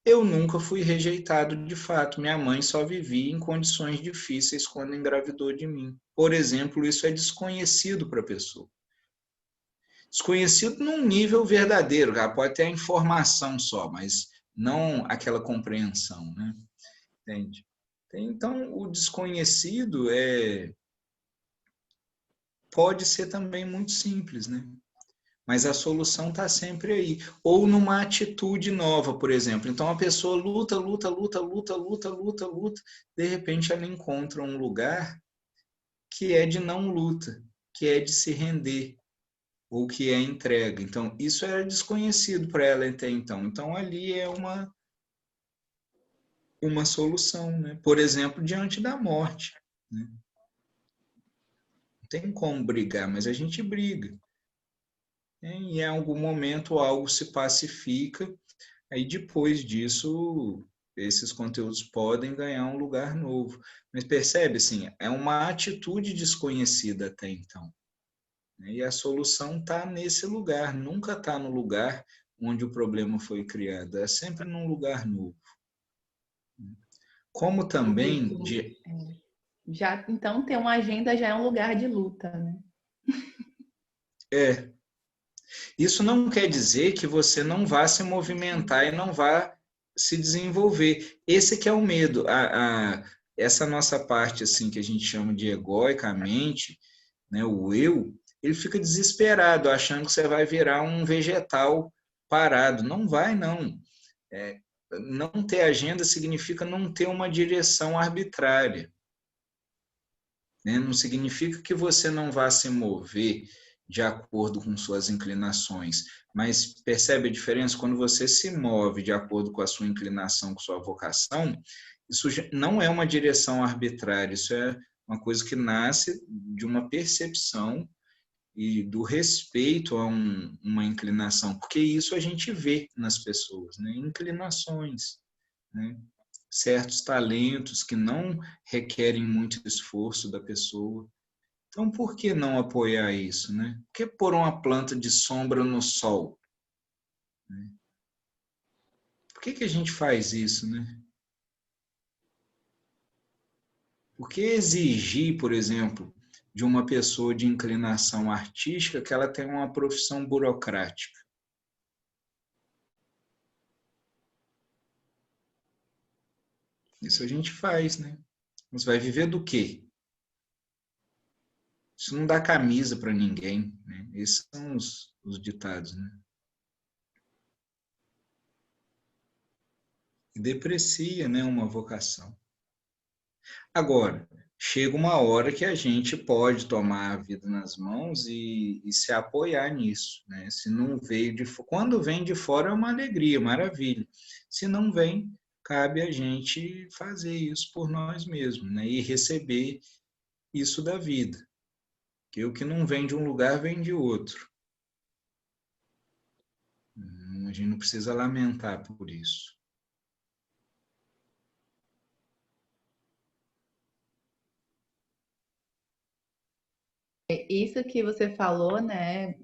eu nunca fui rejeitado de fato. Minha mãe só vivia em condições difíceis quando engravidou de mim. Por exemplo, isso é desconhecido para a pessoa. Desconhecido num nível verdadeiro, ela pode ter a informação só, mas não aquela compreensão, né? Entende? Então, o desconhecido pode ser também muito simples, né? Mas a solução está sempre aí. Ou numa atitude nova, por exemplo. Então, a pessoa luta, luta, luta, luta, luta, luta, luta. De repente, ela encontra um lugar que é de não luta, que é de se render, ou que é entrega. Então, isso era desconhecido para ela até então. Então, ali é uma solução, né? Por exemplo, diante da morte, né? Não tem como brigar, mas a gente briga, né? E em algum momento algo se pacifica, aí depois disso esses conteúdos podem ganhar um lugar novo. Mas percebe, assim, é uma atitude desconhecida até então. E a solução está nesse lugar, nunca está no lugar onde o problema foi criado, é sempre num lugar novo. Como também Já, então, ter uma agenda já é um lugar de luta, né? Isso não quer dizer que você não vá se movimentar e não vá se desenvolver. Esse que é o medo. Essa nossa parte assim que a gente chama de egóicamente, né, o eu, ele fica desesperado, achando que você vai virar um vegetal parado. Não vai, não. Não ter agenda significa não ter uma direção arbitrária, né? Não significa que você não vá se mover de acordo com suas inclinações, mas percebe a diferença? Quando você se move de acordo com a sua inclinação, com sua vocação, isso não é uma direção arbitrária, isso é uma coisa que nasce de uma percepção e do respeito a uma inclinação, porque isso a gente vê nas pessoas, né? Inclinações, né? Certos talentos que não requerem muito esforço da pessoa. Então, por que não apoiar isso, né? Por que pôr uma planta de sombra no sol? Por que a gente faz isso, né? Por que exigir, por exemplo, de uma pessoa de inclinação artística que ela tenha uma profissão burocrática? Isso a gente faz, né? Mas vai viver do quê? Isso não dá camisa para ninguém, né? Esses são os ditados, né? e deprecia, né, uma vocação. Agora, chega uma hora que a gente pode tomar a vida nas mãos e se apoiar nisso, né? Se não veio quando vem de fora é uma alegria, maravilha. Se não vem, cabe a gente fazer isso por nós mesmos, né? E receber isso da vida. Que o que não vem de um lugar vem de outro. A gente não precisa lamentar por isso. Isso que você falou, né,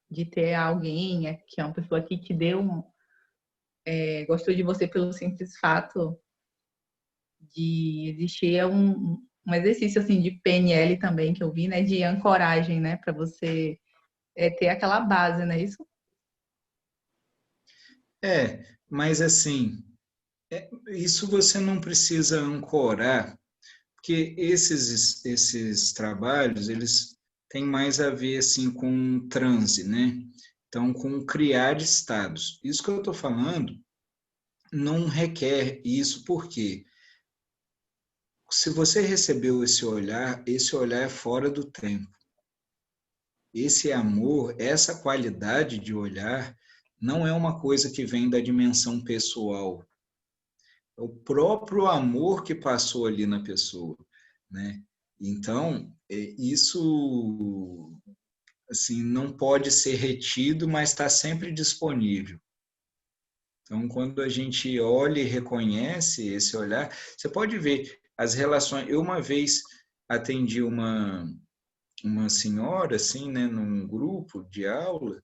de ter alguém que é uma pessoa que te deu, gostou de você pelo simples fato de existir um exercício assim de PNL também que eu vi, né, de ancoragem, né, para você ter aquela base, né, isso? Mas assim, isso você não precisa ancorar, porque esses trabalhos, eles têm mais a ver assim com transe, né? Então, com criar estados. Isso que eu estou falando não requer isso, porque se você recebeu esse olhar é fora do tempo. Esse amor, essa qualidade de olhar, não é uma coisa que vem da dimensão pessoal. É o próprio amor que passou ali na pessoa, né? Então, isso assim não pode ser retido, mas está sempre disponível. Então, quando a gente olha e reconhece esse olhar, você pode ver as relações. Eu uma vez atendi uma senhora assim, né, num grupo de aula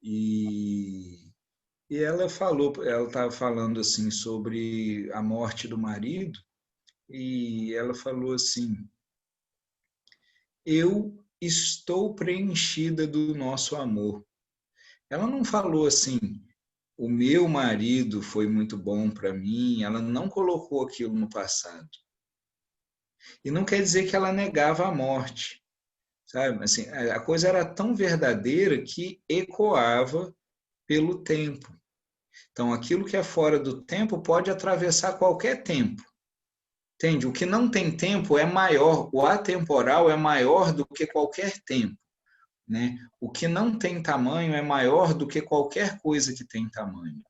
e ela estava falando assim sobre a morte do marido e ela falou assim: eu estou preenchida do nosso amor. Ela não falou assim: o meu marido foi muito bom para mim. Ela não colocou aquilo no passado. E não quer dizer que ela negava a morte, sabe? Assim, a coisa era tão verdadeira que ecoava pelo tempo. Então, aquilo que é fora do tempo pode atravessar qualquer tempo. Entende? O que não tem tempo é maior, o atemporal é maior do que qualquer tempo, né? O que não tem tamanho é maior do que qualquer coisa que tem tamanho.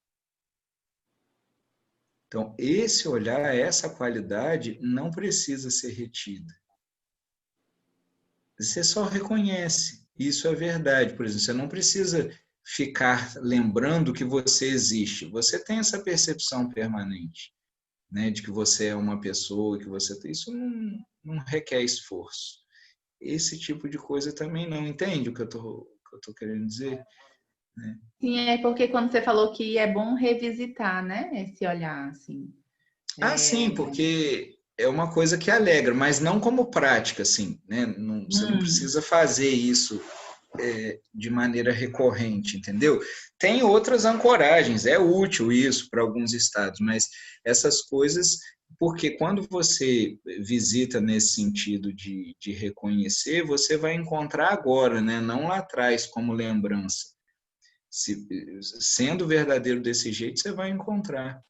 Então, esse olhar, essa qualidade não precisa ser retida. Você só reconhece, isso é verdade. Por exemplo, você não precisa ficar lembrando que você existe. Você tem essa percepção permanente, né, de que você é uma pessoa, que você tem. Isso não requer esforço. Esse tipo de coisa também não. Entende o que eu tô querendo dizer? Né? Sim, é porque quando você falou que é bom revisitar, né, esse olhar, assim. Sim, porque é uma coisa que alegra, mas não como prática, assim, né? Você não precisa fazer isso de maneira recorrente, entendeu? Tem outras ancoragens, é útil isso para alguns estados, mas essas coisas, porque quando você visita nesse sentido de reconhecer, você vai encontrar agora, né? Não lá atrás como lembrança. Sendo verdadeiro desse jeito, você vai encontrar.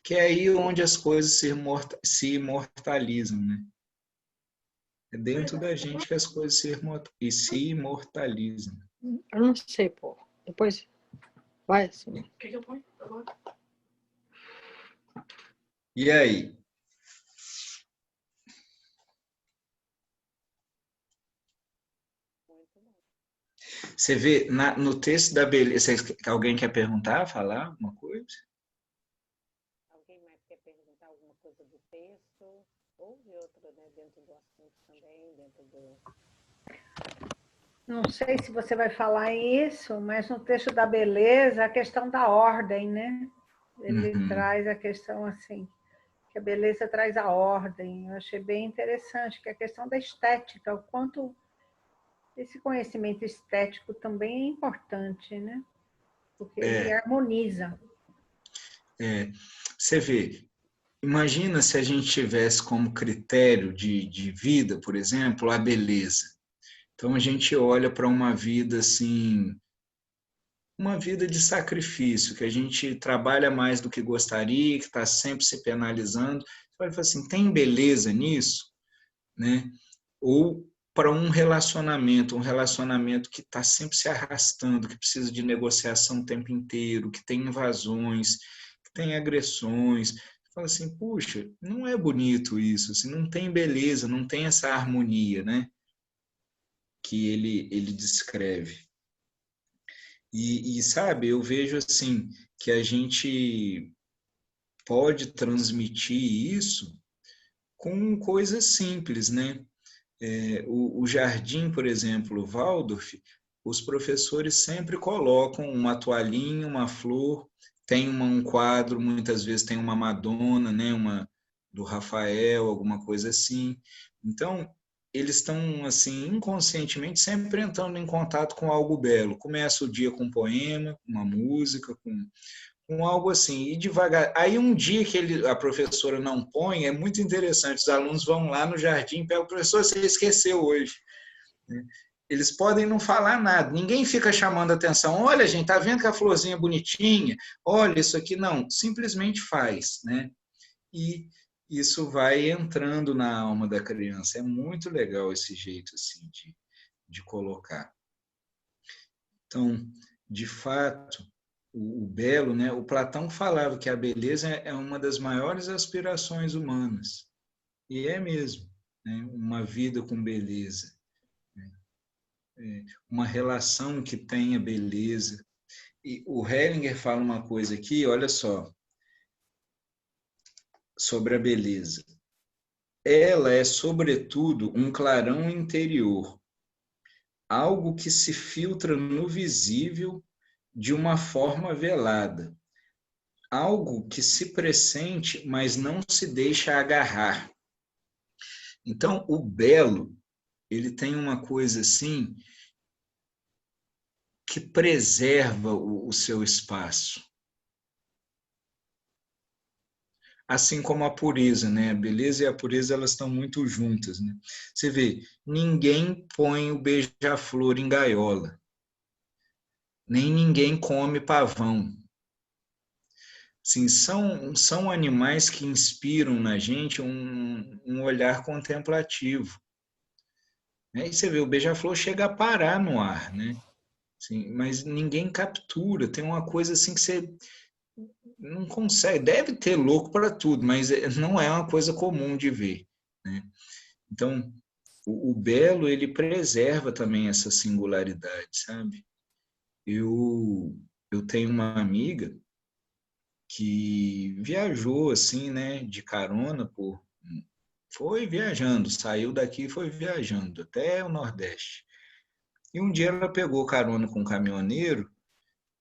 Que é aí onde as coisas se imortalizam, né? É dentro da gente que as coisas se imortalizam. Eu não sei, pô. Depois vai assim. O que eu ponho agora? E aí? Você vê no texto da beleza, alguém quer perguntar, falar alguma coisa? Alguém mais quer perguntar alguma coisa do texto? Ou de outra, né, dentro do assunto também, dentro do... Não sei se você vai falar isso, mas no texto da beleza, a questão da ordem, né? Ele traz a questão assim, que a beleza traz a ordem. Eu achei bem interessante, que a questão da estética, o quanto esse conhecimento estético também é importante, né? Porque ele harmoniza. Você vê, imagina se a gente tivesse como critério de vida, por exemplo, a beleza. Então a gente olha para uma vida assim uma vida de sacrifício, que a gente trabalha mais do que gostaria, que está sempre se penalizando. Você vai falar assim, tem beleza nisso? Né? Ou para um relacionamento que está sempre se arrastando, que precisa de negociação o tempo inteiro, que tem invasões, que tem agressões. Você fala assim, puxa, não é bonito isso, assim, não tem beleza, não tem essa harmonia, né? Que ele descreve. E sabe, eu vejo assim, que a gente pode transmitir isso com coisas simples, né? O jardim, por exemplo, o Waldorf, os professores sempre colocam uma toalhinha, uma flor, tem um quadro, muitas vezes tem uma Madonna, né? Uma do Rafael, alguma coisa assim. Então, eles estão, assim, inconscientemente sempre entrando em contato com algo belo. Começa o dia com um poema, uma música, com algo assim, e devagar. Aí um dia que a professora não põe, é muito interessante, os alunos vão lá no jardim e pegam, professor, você esqueceu hoje. Eles podem não falar nada, ninguém fica chamando atenção, olha gente, tá vendo que a florzinha é bonitinha? Olha isso aqui, não, simplesmente faz, né? E isso vai entrando na alma da criança, é muito legal esse jeito assim de colocar. Então, de fato, o belo, né? O Platão falava que a beleza é uma das maiores aspirações humanas. E é mesmo, né? Uma vida com beleza, né? Uma relação que tenha beleza. E o Hellinger fala uma coisa aqui, olha só, sobre a beleza. Ela é, sobretudo, um clarão interior, algo que se filtra no visível de uma forma velada, algo que se pressente, mas não se deixa agarrar. Então, o belo, ele tem uma coisa assim que preserva o seu espaço. Assim como a pureza, né? A beleza e a pureza, elas estão muito juntas, né? Você vê, ninguém põe o beija-flor em gaiola, nem ninguém come pavão. Assim, são animais que inspiram na gente um olhar contemplativo. Né? E você vê, o beija-flor chega a parar no ar, né? Assim, mas ninguém captura. Tem uma coisa assim que você não consegue. Deve ter louco para tudo, mas não é uma coisa comum de ver. Né? Então, o belo, ele preserva também essa singularidade, sabe? Eu tenho uma amiga que viajou assim, né, de carona foi viajando, saiu daqui e foi viajando até o Nordeste. E um dia ela pegou carona com um caminhoneiro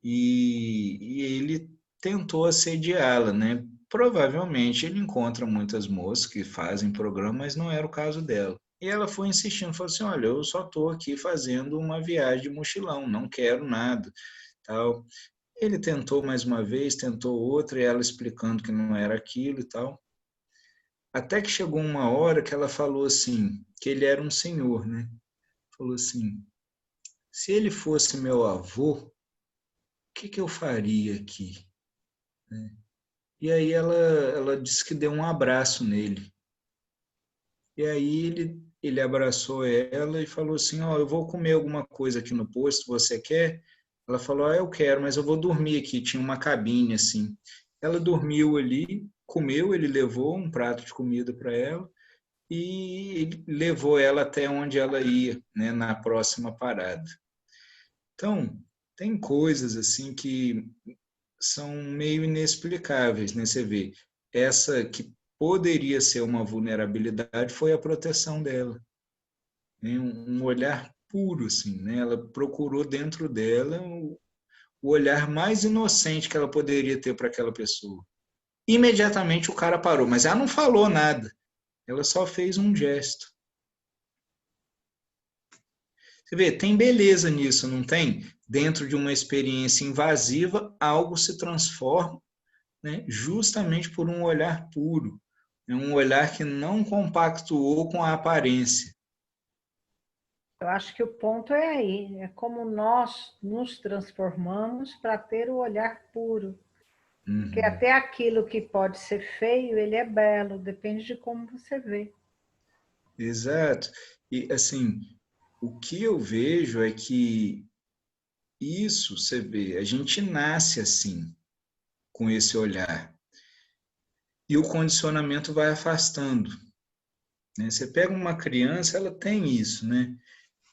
e ele tentou assediá-la, né? Provavelmente ele encontra muitas moças que fazem programa, mas não era o caso dela. E ela foi insistindo, falou assim, olha, eu só estou aqui fazendo uma viagem de mochilão, não quero nada, tal. Ele tentou mais uma vez, tentou outra, e ela explicando que não era aquilo e tal. Até que chegou uma hora que ela falou assim, que ele era um senhor, né? Falou assim, se ele fosse meu avô, o que eu faria aqui? E aí ela disse que deu um abraço nele. E aí ele abraçou ela e falou assim, eu vou comer alguma coisa aqui no posto, você quer? Ela falou, eu quero, mas eu vou dormir aqui. Tinha uma cabine assim. Ela dormiu ali, comeu, ele levou um prato de comida para ela e ele levou ela até onde ela ia, né, na próxima parada. Então, tem coisas assim que são meio inexplicáveis, né? Você vê, essa que poderia ser uma vulnerabilidade foi a proteção dela, né? Um olhar puro, assim, né? Ela procurou dentro dela o olhar mais inocente que ela poderia ter para aquela pessoa. Imediatamente o cara parou, mas ela não falou nada, ela só fez um gesto. Você vê, tem beleza nisso, não tem? Dentro de uma experiência invasiva, algo se transforma, né, justamente por um olhar puro, um olhar que não compactuou com a aparência. Eu acho que o ponto é aí, é como nós nos transformamos para ter o olhar puro. Porque até aquilo que pode ser feio, ele é belo, depende de como você vê. Exato. E, assim, o que eu vejo é que isso, você vê, a gente nasce assim, com esse olhar. E o condicionamento vai afastando, né? Você pega uma criança, ela tem isso, né?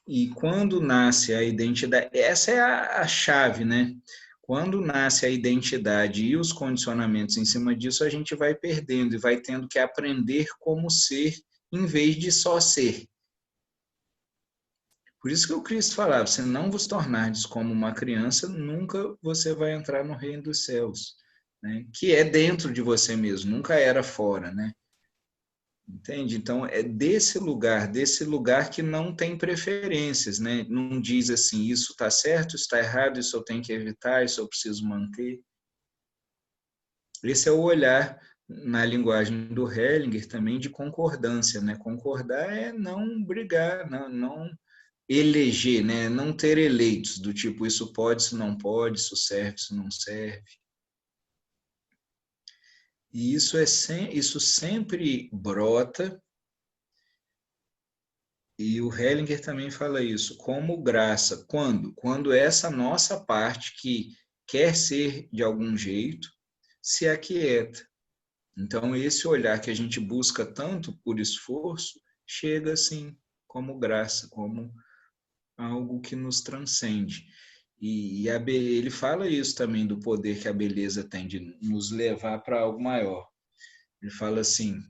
E quando nasce a identidade, essa é a chave, né? Quando nasce a identidade e os condicionamentos em cima disso, a gente vai perdendo e vai tendo que aprender como ser, em vez de só ser. Por isso que o Cristo falava, se não vos tornardes como uma criança, nunca você vai entrar no reino dos céus, né? Que é dentro de você mesmo, nunca era fora, né? Entende? Então, é desse lugar que não tem preferências, né? Não diz assim, isso está certo, isso está errado, isso eu tenho que evitar, isso eu preciso manter. Esse é o olhar, na linguagem do Hellinger, também de concordância, né? Concordar é não brigar, não eleger, né? Não ter eleitos, do tipo, isso pode, isso não pode, isso serve, isso não serve. E isso sempre brota. E o Hellinger também fala isso, como graça. Quando? Quando essa nossa parte que quer ser de algum jeito se aquieta. Então, esse olhar que a gente busca tanto por esforço, chega assim, como graça, como algo que nos transcende. E ele fala isso também do poder que a beleza tem de nos levar para algo maior. Ele fala assim,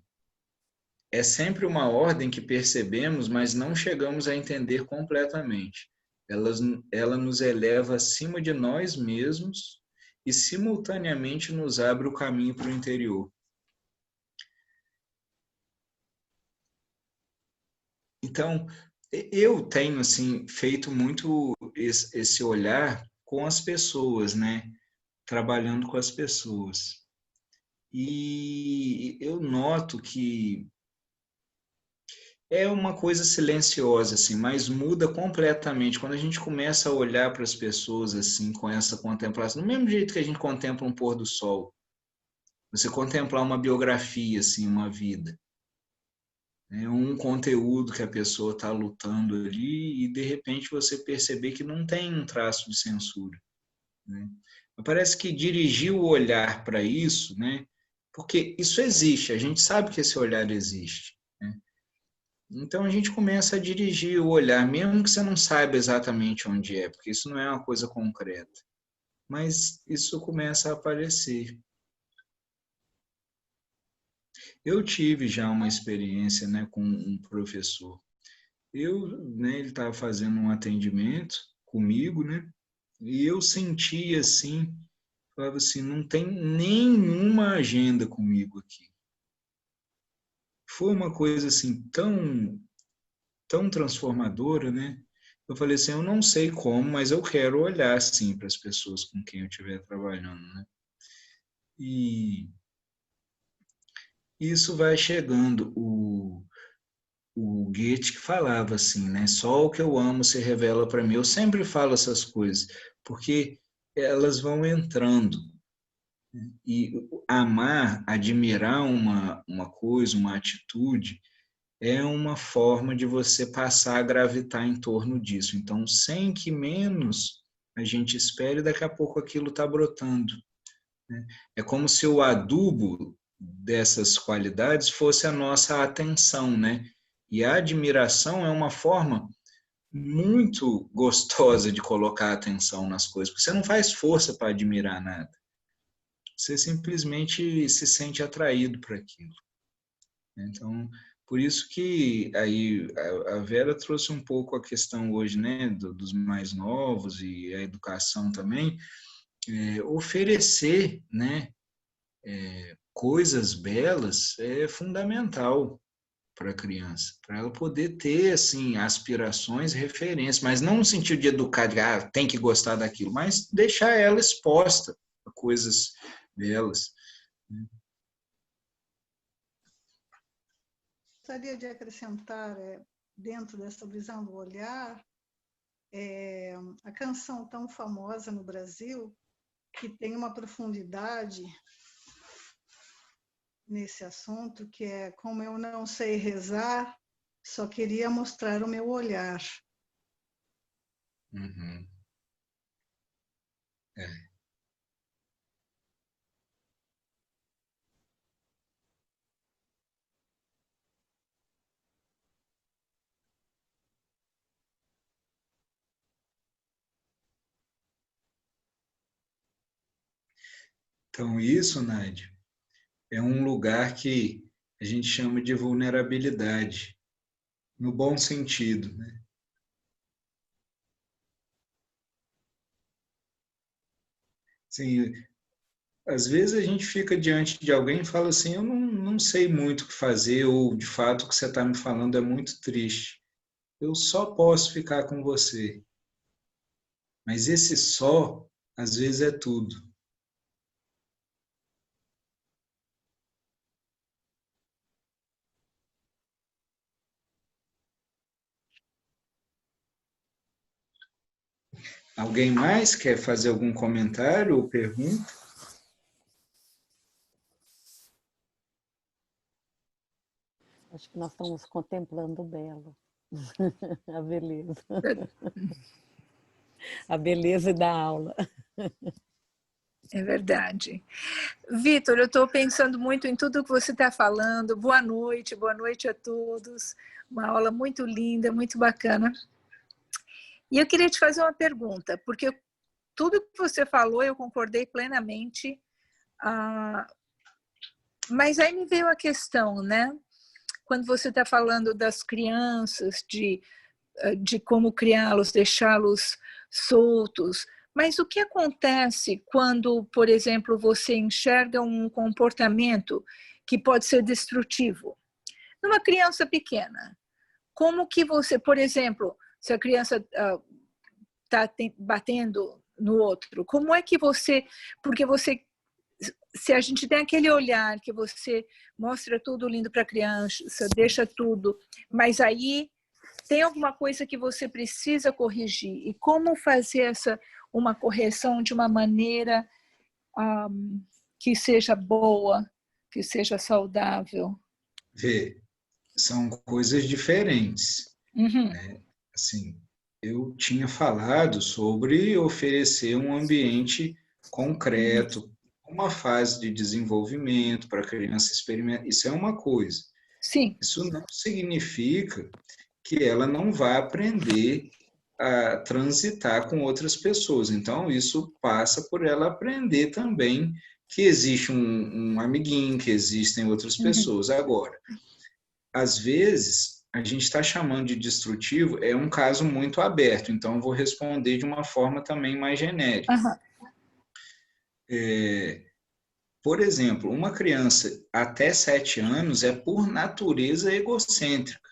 é sempre uma ordem que percebemos, mas não chegamos a entender completamente. Ela nos eleva acima de nós mesmos e, simultaneamente, nos abre o caminho para o interior. Então, eu tenho assim feito muito esse olhar com as pessoas, né? Trabalhando com as pessoas. E eu noto que é uma coisa silenciosa, assim, mas muda completamente. Quando a gente começa a olhar para as pessoas assim, com essa contemplação, do mesmo jeito que a gente contempla um pôr do sol, você contemplar uma biografia, assim, uma vida, né? Um conteúdo que a pessoa está lutando ali e de repente você perceber que não tem um traço de censura, né? Parece que dirigir o olhar para isso, né? Porque isso existe, a gente sabe que esse olhar existe, né? Então a gente começa a dirigir o olhar, mesmo que você não saiba exatamente onde é, porque isso não é uma coisa concreta. Mas isso começa a aparecer. Eu tive já uma experiência, né, com um professor. Né, ele estava fazendo um atendimento comigo, né? E eu sentia assim, falava assim, não tem nenhuma agenda comigo aqui. Foi uma coisa assim tão transformadora, né? Eu falei assim, eu não sei como, mas eu quero olhar assim para as pessoas com quem eu estiver trabalhando, né? E isso vai chegando. O Goethe que falava assim, né? Só o que eu amo se revela para mim. Eu sempre falo essas coisas, porque elas vão entrando. E amar, admirar uma coisa, uma atitude, é uma forma de você passar a gravitar em torno disso. Então, sem que menos a gente espere, daqui a pouco aquilo está brotando, né? É como se o adubo dessas qualidades fosse a nossa atenção, né? E a admiração é uma forma muito gostosa de colocar atenção nas coisas, porque você não faz força para admirar nada. Você simplesmente se sente atraído por aquilo. Então, por isso que aí a Vera trouxe um pouco a questão hoje, né, dos mais novos e a educação também, oferecer, né, coisas belas é fundamental para a criança, para ela poder ter assim aspirações, referências, mas não no sentido de educar, de tem que gostar daquilo, mas deixar ela exposta a coisas belas. Gostaria de acrescentar dentro dessa visão do olhar, a canção tão famosa no Brasil, que tem uma profundidade nesse assunto, que é como eu não sei rezar, só queria mostrar o meu olhar. Uhum. É. Então, isso, Nádia, é um lugar que a gente chama de vulnerabilidade, no bom sentido, né? Assim, às vezes a gente fica diante de alguém e fala assim, eu não sei muito o que fazer, ou de fato o que você está me falando é muito triste. Eu só posso ficar com você. Mas esse só, às vezes, é tudo. Alguém mais quer fazer algum comentário ou pergunta? Acho que nós estamos contemplando o belo, a beleza. A beleza da aula. É verdade. Vitor, eu estou pensando muito em tudo que você está falando. Boa noite a todos. Uma aula muito linda, muito bacana. E eu queria te fazer uma pergunta, porque tudo que você falou eu concordei plenamente, mas aí me veio a questão, né? Quando você está falando das crianças, de como criá-los, deixá-los soltos, mas o que acontece quando, por exemplo, você enxerga um comportamento que pode ser destrutivo? Numa criança pequena, como que você, por exemplo, se a criança está batendo no outro, como é que você, porque você, se a gente tem aquele olhar que você mostra tudo lindo para a criança, deixa tudo, mas aí tem alguma coisa que você precisa corrigir, e como fazer uma correção de uma maneira que seja boa, que seja saudável? Vê, são coisas diferentes. Uhum. Né? Assim, eu tinha falado sobre oferecer um ambiente concreto, uma fase de desenvolvimento para a criança experimentar. Isso é uma coisa. Sim. Isso não significa que ela não vai aprender a transitar com outras pessoas. Então, isso passa por ela aprender também que existe um amiguinho, que existem outras pessoas. Agora, às vezes, a gente está chamando de destrutivo, é um caso muito aberto, então eu vou responder de uma forma também mais genérica. Por exemplo, uma criança até 7 anos é, por natureza, egocêntrica.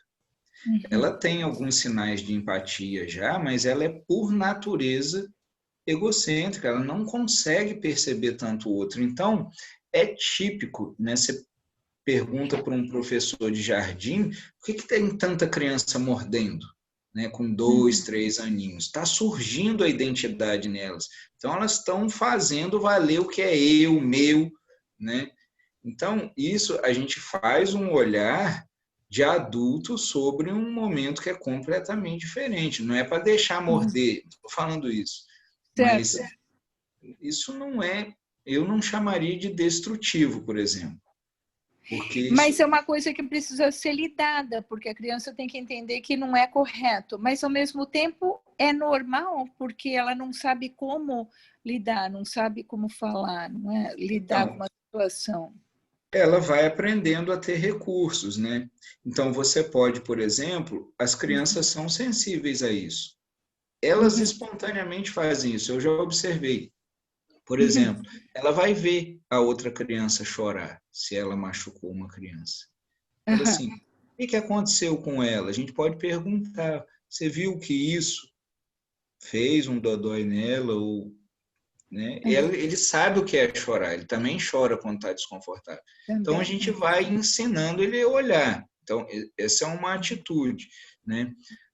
Ela tem alguns sinais de empatia já, mas ela é, por natureza, egocêntrica. Ela não consegue perceber tanto o outro. Então, é típico, né? Você pergunta para um professor de jardim, por que tem tanta criança mordendo, né? Com 2, 3 aninhos? Está surgindo a identidade nelas. Então, elas estão fazendo valer o que é eu, meu, né? Então, isso a gente faz um olhar de adulto sobre um momento que é completamente diferente. Não é para deixar morder, não estou falando isso. Mas isso não é, eu não chamaria de destrutivo, por exemplo. Mas é uma coisa que precisa ser lidada, porque a criança tem que entender que não é correto, mas ao mesmo tempo é normal, porque ela não sabe como lidar, não sabe como falar, não é? Lidar com uma situação. Ela vai aprendendo a ter recursos, né? Então, você pode, por exemplo, as crianças são sensíveis a isso. Elas espontaneamente fazem isso, eu já observei. Por exemplo, ela vai ver a outra criança chorar, se ela machucou uma criança. Ela assim, o que aconteceu com ela? A gente pode perguntar, você viu que isso fez um dodói nela? Ou, né? Ele sabe o que é chorar, ele também chora quando está desconfortável. Então, a gente vai ensinando ele a olhar. Então, essa é uma atitude. né?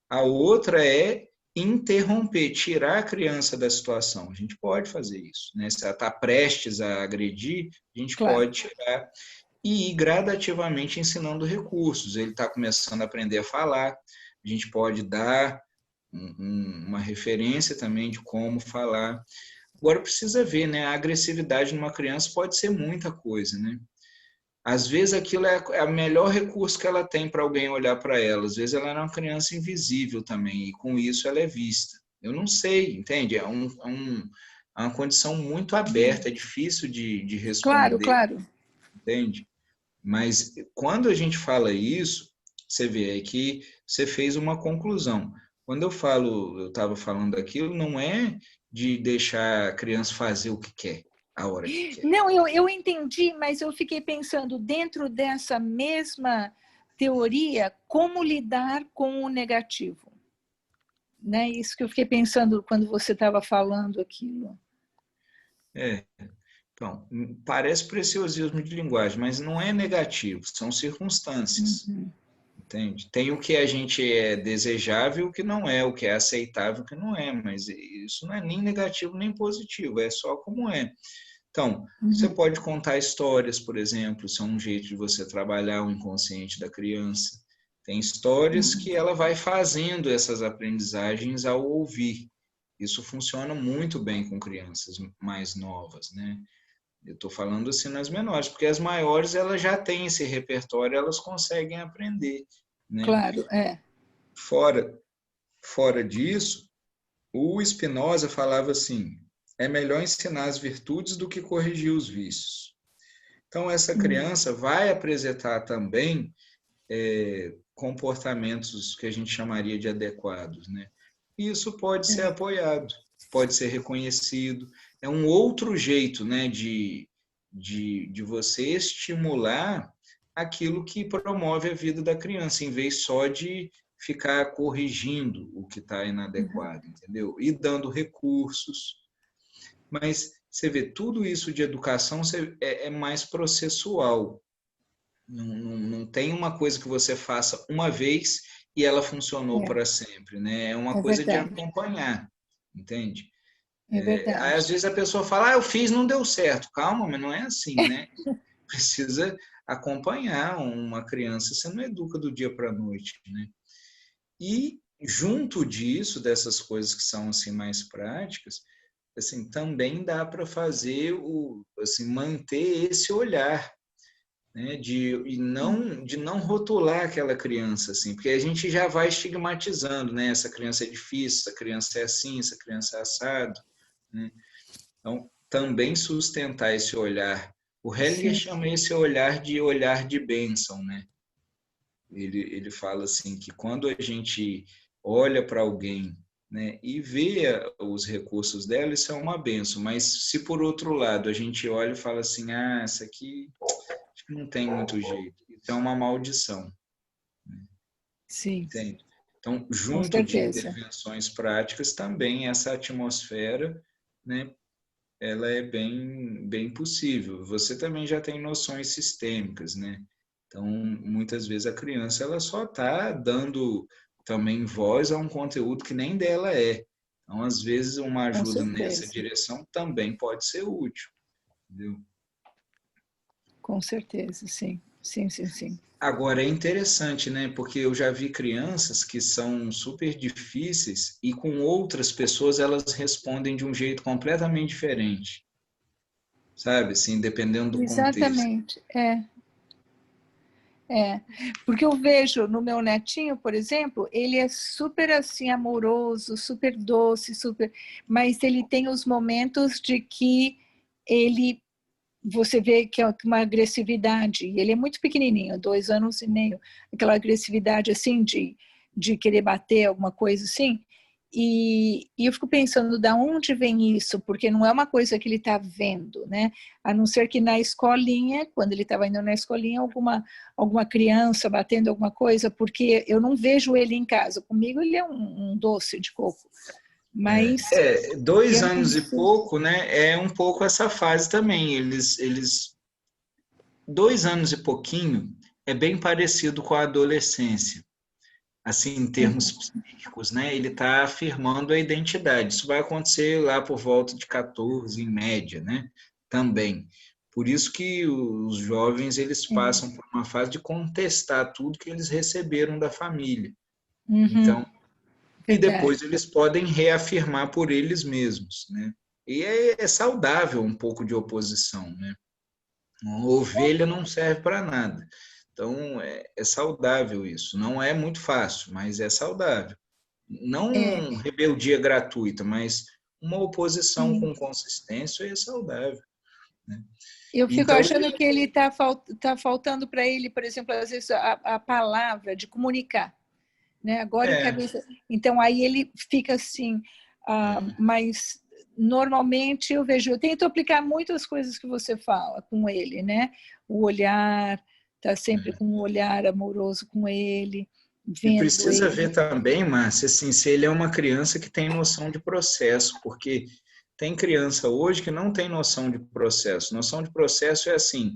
A outra é interromper, tirar a criança da situação. A gente pode fazer isso, né? Se ela está prestes a agredir, a gente pode tirar e ir gradativamente ensinando recursos. Ele está começando a aprender a falar, a gente pode dar uma referência também de como falar. Agora precisa ver, né? A agressividade numa criança pode ser muita coisa, né? Às vezes aquilo é o melhor recurso que ela tem para alguém olhar para ela. Às vezes ela é uma criança invisível também, e com isso ela é vista. Eu não sei, entende? É uma condição muito aberta, é difícil de responder. Claro. Entende? Mas quando a gente fala isso, você vê é que você fez uma conclusão. Quando eu estava falando aquilo, não é de deixar a criança fazer o que quer, a hora que quer. Não, eu entendi, mas eu fiquei pensando, dentro dessa mesma teoria, como lidar com o negativo. Né? Isso que eu fiquei pensando quando você estava falando aquilo. Então, parece preciosismo de linguagem, mas não é negativo, são circunstâncias. Entende? Tem o que a gente é desejável, o que não é, o que é aceitável, o que não é, mas isso não é nem negativo nem positivo, é só como é. Então, você pode contar histórias, por exemplo, isso é um jeito de você trabalhar o inconsciente da criança. Tem histórias que ela vai fazendo essas aprendizagens ao ouvir. Isso funciona muito bem com crianças mais novas, né? Eu estou falando assim nas menores, porque as maiores elas já têm esse repertório, elas conseguem aprender, né? Claro, Fora disso, o Spinoza falava assim, é melhor ensinar as virtudes do que corrigir os vícios. Então, essa criança vai apresentar também comportamentos que a gente chamaria de adequados, né? E isso pode ser apoiado, pode ser reconhecido. É um outro jeito, né, de você estimular aquilo que promove a vida da criança, em vez só de ficar corrigindo o que está inadequado, entendeu? E dando recursos. Mas você vê, tudo isso de educação é mais processual. Não tem uma coisa que você faça uma vez e ela funcionou para sempre, né? É uma coisa de acompanhar, entende? É verdade. Às vezes a pessoa fala, eu fiz, não deu certo. Calma, mas não é assim, né? Precisa acompanhar uma criança, você não educa do dia para a noite, né? E junto disso, dessas coisas que são assim mais práticas, assim, também dá para fazer manter esse olhar, né, de não rotular aquela criança, assim, porque a gente já vai estigmatizando, né? Essa criança é difícil, essa criança é assim, essa criança é assado, né? Então, também sustentar esse olhar. O Hellinger chama esse olhar de bênção, né? Ele fala assim que quando a gente olha para alguém, né, e vê os recursos dela, isso é uma bênção, mas se por outro lado a gente olha e fala assim, essa aqui acho que não tem muito jeito, isso é uma maldição. Sim. Entende? Então, junto de intervenções práticas, também essa atmosfera, né, ela é bem possível. Você também já tem noções sistêmicas, né? Então, muitas vezes a criança ela só está dando também voz a um conteúdo que nem dela é. Então, às vezes, uma ajuda nessa direção também pode ser útil. Entendeu? Com certeza, sim. Sim. Agora, é interessante, né? Porque eu já vi crianças que são super difíceis e com outras pessoas elas respondem de um jeito completamente diferente. Sabe? Assim, dependendo do contexto. Exatamente, porque eu vejo no meu netinho, por exemplo, ele é super assim amoroso, super doce, mas ele tem os momentos de que você vê que é uma agressividade, e ele é muito pequenininho, 2 anos e meio, aquela agressividade assim de querer bater, alguma coisa assim, e eu fico pensando de onde vem isso, porque não é uma coisa que ele está vendo, né? A não ser que na escolinha, quando ele estava indo na escolinha, alguma criança batendo alguma coisa, porque eu não vejo ele em casa. Comigo ele é um doce de coco. Mas 2 anos e pouco, né? É um pouco essa fase também. 2 anos e pouquinho é bem parecido com a adolescência. assim, em termos psíquicos, né? Ele está afirmando a identidade. Isso vai acontecer lá por volta de 14, em média, né? Também. Por isso que os jovens, eles passam por uma fase de contestar tudo que eles receberam da família. Então, e depois eles podem reafirmar por eles mesmos, né? E é saudável um pouco de oposição, né? Uma ovelha não serve para nada. Então, é saudável isso. Não é muito fácil, mas é saudável. Não rebeldia gratuita, mas uma oposição com consistência é saudável. Né? Eu fico achando que ele tá faltando para ele, por exemplo, às vezes a palavra de comunicar. Né? Agora eu quero... Então, aí ele fica assim, mas normalmente eu vejo, eu tento aplicar muitas coisas que você fala com ele, né? O olhar, tá sempre com um olhar amoroso com ele, vendo e precisa ele. ver também, Márcia, assim, se ele é uma criança que tem noção de processo, porque tem criança hoje que não tem noção de processo. Noção de processo é assim,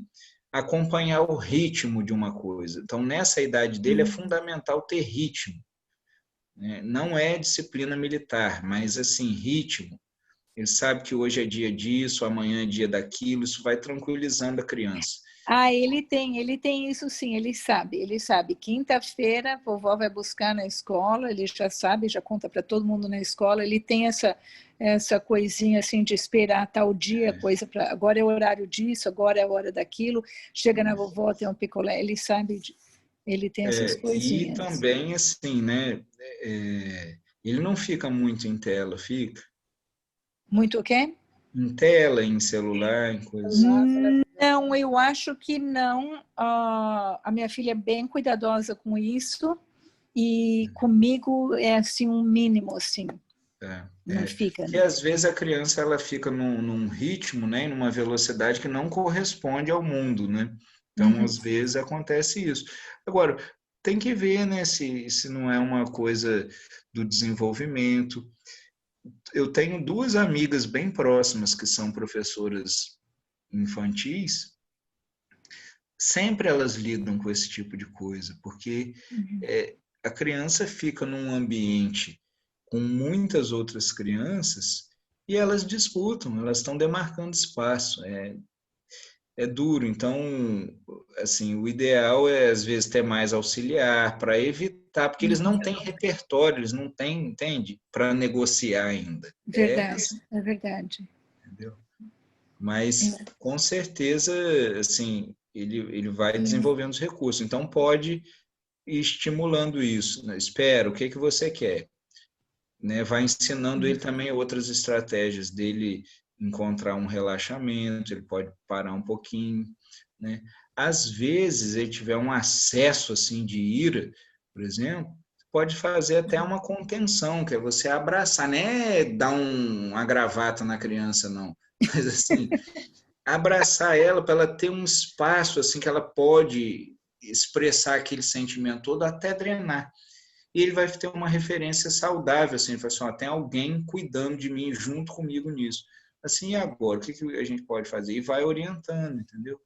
acompanhar o ritmo de uma coisa. Então, nessa idade dele é fundamental ter ritmo. Não é disciplina militar, mas assim, ritmo. Ele sabe que hoje é dia disso, amanhã é dia daquilo, isso vai tranquilizando a criança. Ele tem isso sim, ele sabe. Quinta-feira, a vovó vai buscar na escola, ele já sabe, já conta para todo mundo na escola, ele tem essa coisinha assim de esperar tal dia, coisa para agora é o horário disso, agora é a hora daquilo, chega na vovó, tem um picolé, ele sabe, ele tem essas coisinhas. E também assim, né, ele não fica muito em tela, fica? Muito o quê? Em tela, em celular, em coisas. Não, eu acho que não. A minha filha é bem cuidadosa com isso e comigo é assim um mínimo, assim. Não fica. Porque às vezes a criança ela fica num ritmo, né, numa velocidade que não corresponde ao mundo, né? Então, às vezes acontece isso. Agora, tem que ver, né, se não é uma coisa do desenvolvimento. Eu tenho duas amigas bem próximas que são professoras infantis, sempre elas lidam com esse tipo de coisa, porque a criança fica num ambiente com muitas outras crianças e elas disputam, elas estão demarcando espaço. É duro, então, assim, o ideal é, às vezes, ter mais auxiliar para evitar, porque eles não têm repertório, eles não têm, entende? Para negociar ainda. Verdade, é verdade. Entendeu? Mas, com certeza, assim, ele vai desenvolvendo os recursos. Então, pode ir estimulando isso. Né? Espera, o que você quer? Né? Vai ensinando ele também outras estratégias dele encontrar um relaxamento, ele pode parar um pouquinho, né? Às vezes ele tiver um acesso assim de ira, por exemplo, pode fazer até uma contenção, que é você abraçar, não é dar uma gravata na criança, não, mas assim, abraçar ela para ela ter um espaço assim que ela pode expressar aquele sentimento todo até drenar. E ele vai ter uma referência saudável, assim, ele fala assim, tem alguém cuidando de mim junto comigo nisso. Assim, e agora? O que a gente pode fazer? E vai orientando, entendeu?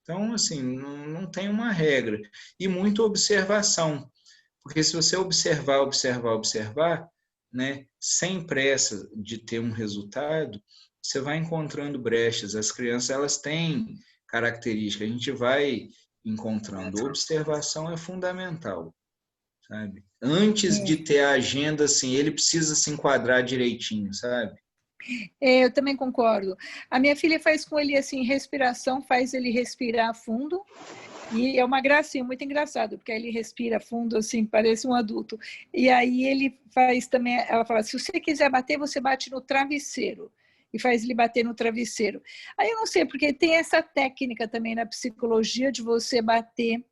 Então, assim, não tem uma regra. E muita observação. Porque se você observar, né, sem pressa de ter um resultado, você vai encontrando brechas. As crianças, elas têm características, a gente vai encontrando. Observação é fundamental, sabe? Antes de ter a agenda, assim, ele precisa se enquadrar direitinho, sabe? Eu também concordo. A minha filha faz com ele assim, respiração, faz ele respirar fundo, e é uma gracinha, muito engraçado, porque aí ele respira fundo, assim, parece um adulto. E aí ele faz também, ela fala, se você quiser bater, você bate no travesseiro. E faz ele bater no travesseiro. Aí eu não sei, porque tem essa técnica também na psicologia de você bater.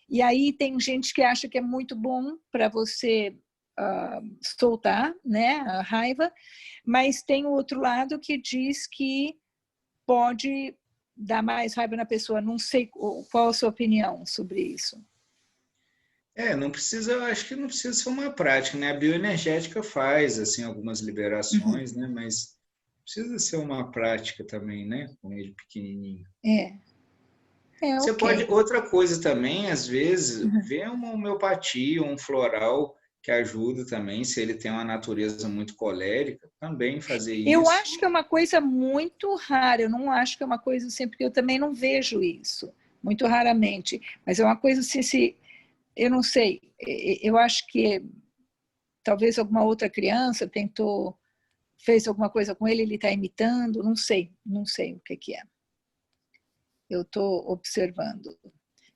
E aí tem gente que acha que é muito bom para você soltar, né, a raiva, mas tem o outro lado que diz que pode dar mais raiva na pessoa. Não sei qual a sua opinião sobre isso. Não precisa, eu acho que não precisa ser uma prática, né? A bioenergética faz, assim, algumas liberações, né? Mas precisa ser uma prática também, né? Com ele pequenininho. Você ok. pode, outra coisa também, às vezes, ver uma homeopatia, um floral que ajuda também, se ele tem uma natureza muito colérica, também fazer Eu isso. acho que é uma coisa muito rara, eu não acho que é uma coisa assim, porque eu também não vejo isso, muito raramente. Mas é uma coisa assim, se, eu não sei, eu acho que talvez alguma outra criança fez alguma coisa com ele está imitando, não sei o que é. Eu estou observando.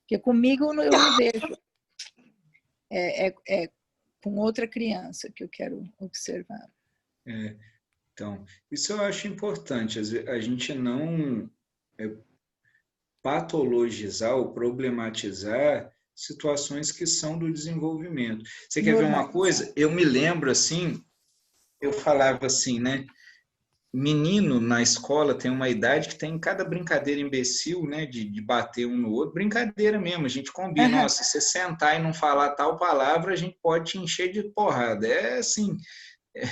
Porque comigo eu não vejo. É com outra criança que eu quero observar. Então, isso eu acho importante, a gente não patologizar ou problematizar situações que são do desenvolvimento. Você quer ver uma coisa? Eu me lembro assim, eu falava assim, né? Menino na escola tem uma idade que tem cada brincadeira imbecil, né? De bater um no outro, brincadeira mesmo, a gente combina, nossa, se você sentar e não falar tal palavra, a gente pode te encher de porrada. É assim, é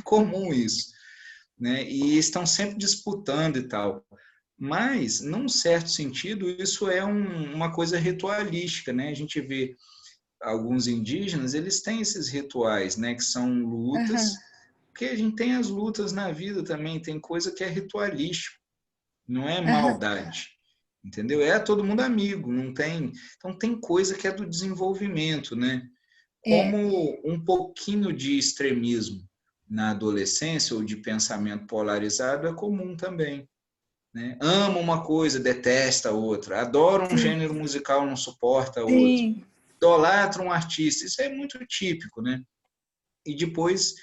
comum isso, né? E estão sempre disputando e tal. Mas, num certo sentido, isso é uma coisa ritualística, né? A gente vê alguns indígenas, eles têm esses rituais, né? Que são lutas, porque a gente tem as lutas na vida também, tem coisa que é ritualístico, não é maldade, entendeu? É todo mundo amigo, não tem... Então, tem coisa que é do desenvolvimento, né? Como um pouquinho de extremismo na adolescência ou de pensamento polarizado é comum também. Né? Ama uma coisa, detesta a outra. Adora um gênero musical, não suporta a outro. Idolatra um artista. Isso é muito típico, né? E depois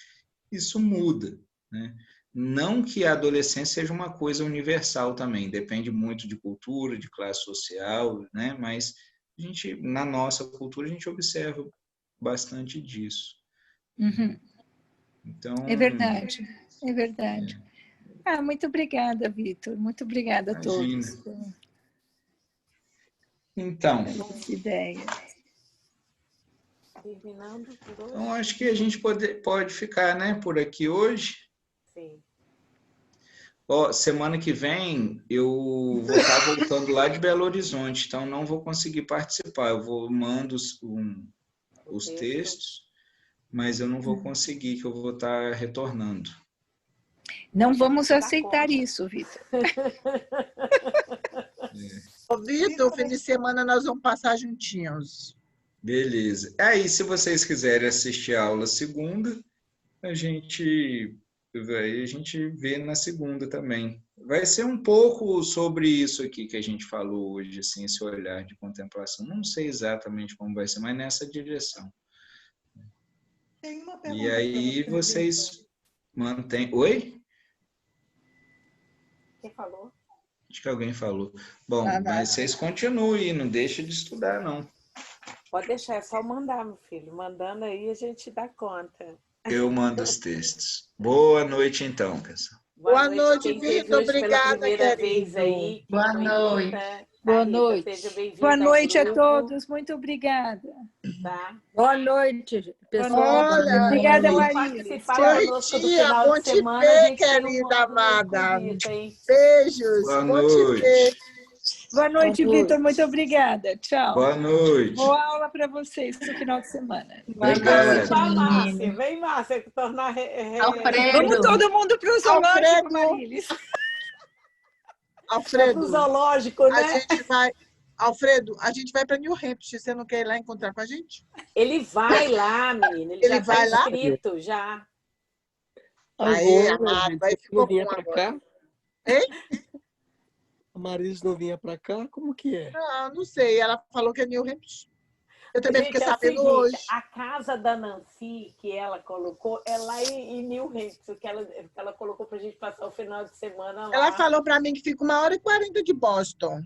isso muda, né? Não que a adolescência seja uma coisa universal também. Depende muito de cultura, de classe social, né? Mas a gente, na nossa cultura, a gente observa bastante disso. Então, é verdade, é verdade. Muito obrigada, Vitor. Muito obrigada a todos então, pela essa ideia. Terminando por hoje. Então, acho que a gente pode ficar, né, por aqui hoje. Sim. Semana que vem eu vou estar voltando lá de Belo Horizonte, então não vou conseguir participar. Eu mando os textos, mas eu não vou conseguir, que eu vou estar retornando. Não vamos aceitar isso, Vitor. Ô, Vitor, fim de semana nós vamos passar juntinhos. Beleza. Aí, se vocês quiserem assistir a aula segunda, a gente vê na segunda também. Vai ser um pouco sobre isso aqui que a gente falou hoje, assim, esse olhar de contemplação. Não sei exatamente como vai ser, mas nessa direção. Tem uma pergunta. E aí vocês mantêm... Oi? Quem falou? Acho que alguém falou. Bom, mas vocês continuem, não deixem de estudar, não. Pode deixar, é só mandar, meu filho. Mandando aí a gente dá conta. Eu mando os textos. Boa noite, então, pessoal. Boa noite, Vitor. Obrigada, primeira querido. vez aí. Boa noite. Boa noite. Seja bem-vinda. Boa noite a todos. Muito obrigada. Tá? Boa noite, pessoal. Olha, obrigada, oi, Maria. bom te ver, querida amada. Beijos. Boa bom noite. te ver. Boa noite, Vitor. Muito obrigada. Tchau. Boa noite. Boa aula para vocês no final de semana. Obrigado. Márcia. Vem, Márcia, tornar... Alfredo. Vamos todo mundo para o zoológico, Marilis. Alfredo, zoológico, né? Alfredo, a gente vai para New Hampshire. Você não quer ir lá encontrar com a gente? Ele vai lá, menina. Ele já vai tá lá? inscrito, já. Aí, amado, vai ficar bom pra agora. cá? Hein? A Maris não vinha para cá? Como que é? Não sei. Ela falou que é New Hampshire. Eu também fiquei sabendo seguinte, hoje. A casa da Nancy, que ela colocou, é lá em New Hampshire, que ela colocou para a gente passar o final de semana lá. Ela falou para mim que fica 1h40 de Boston.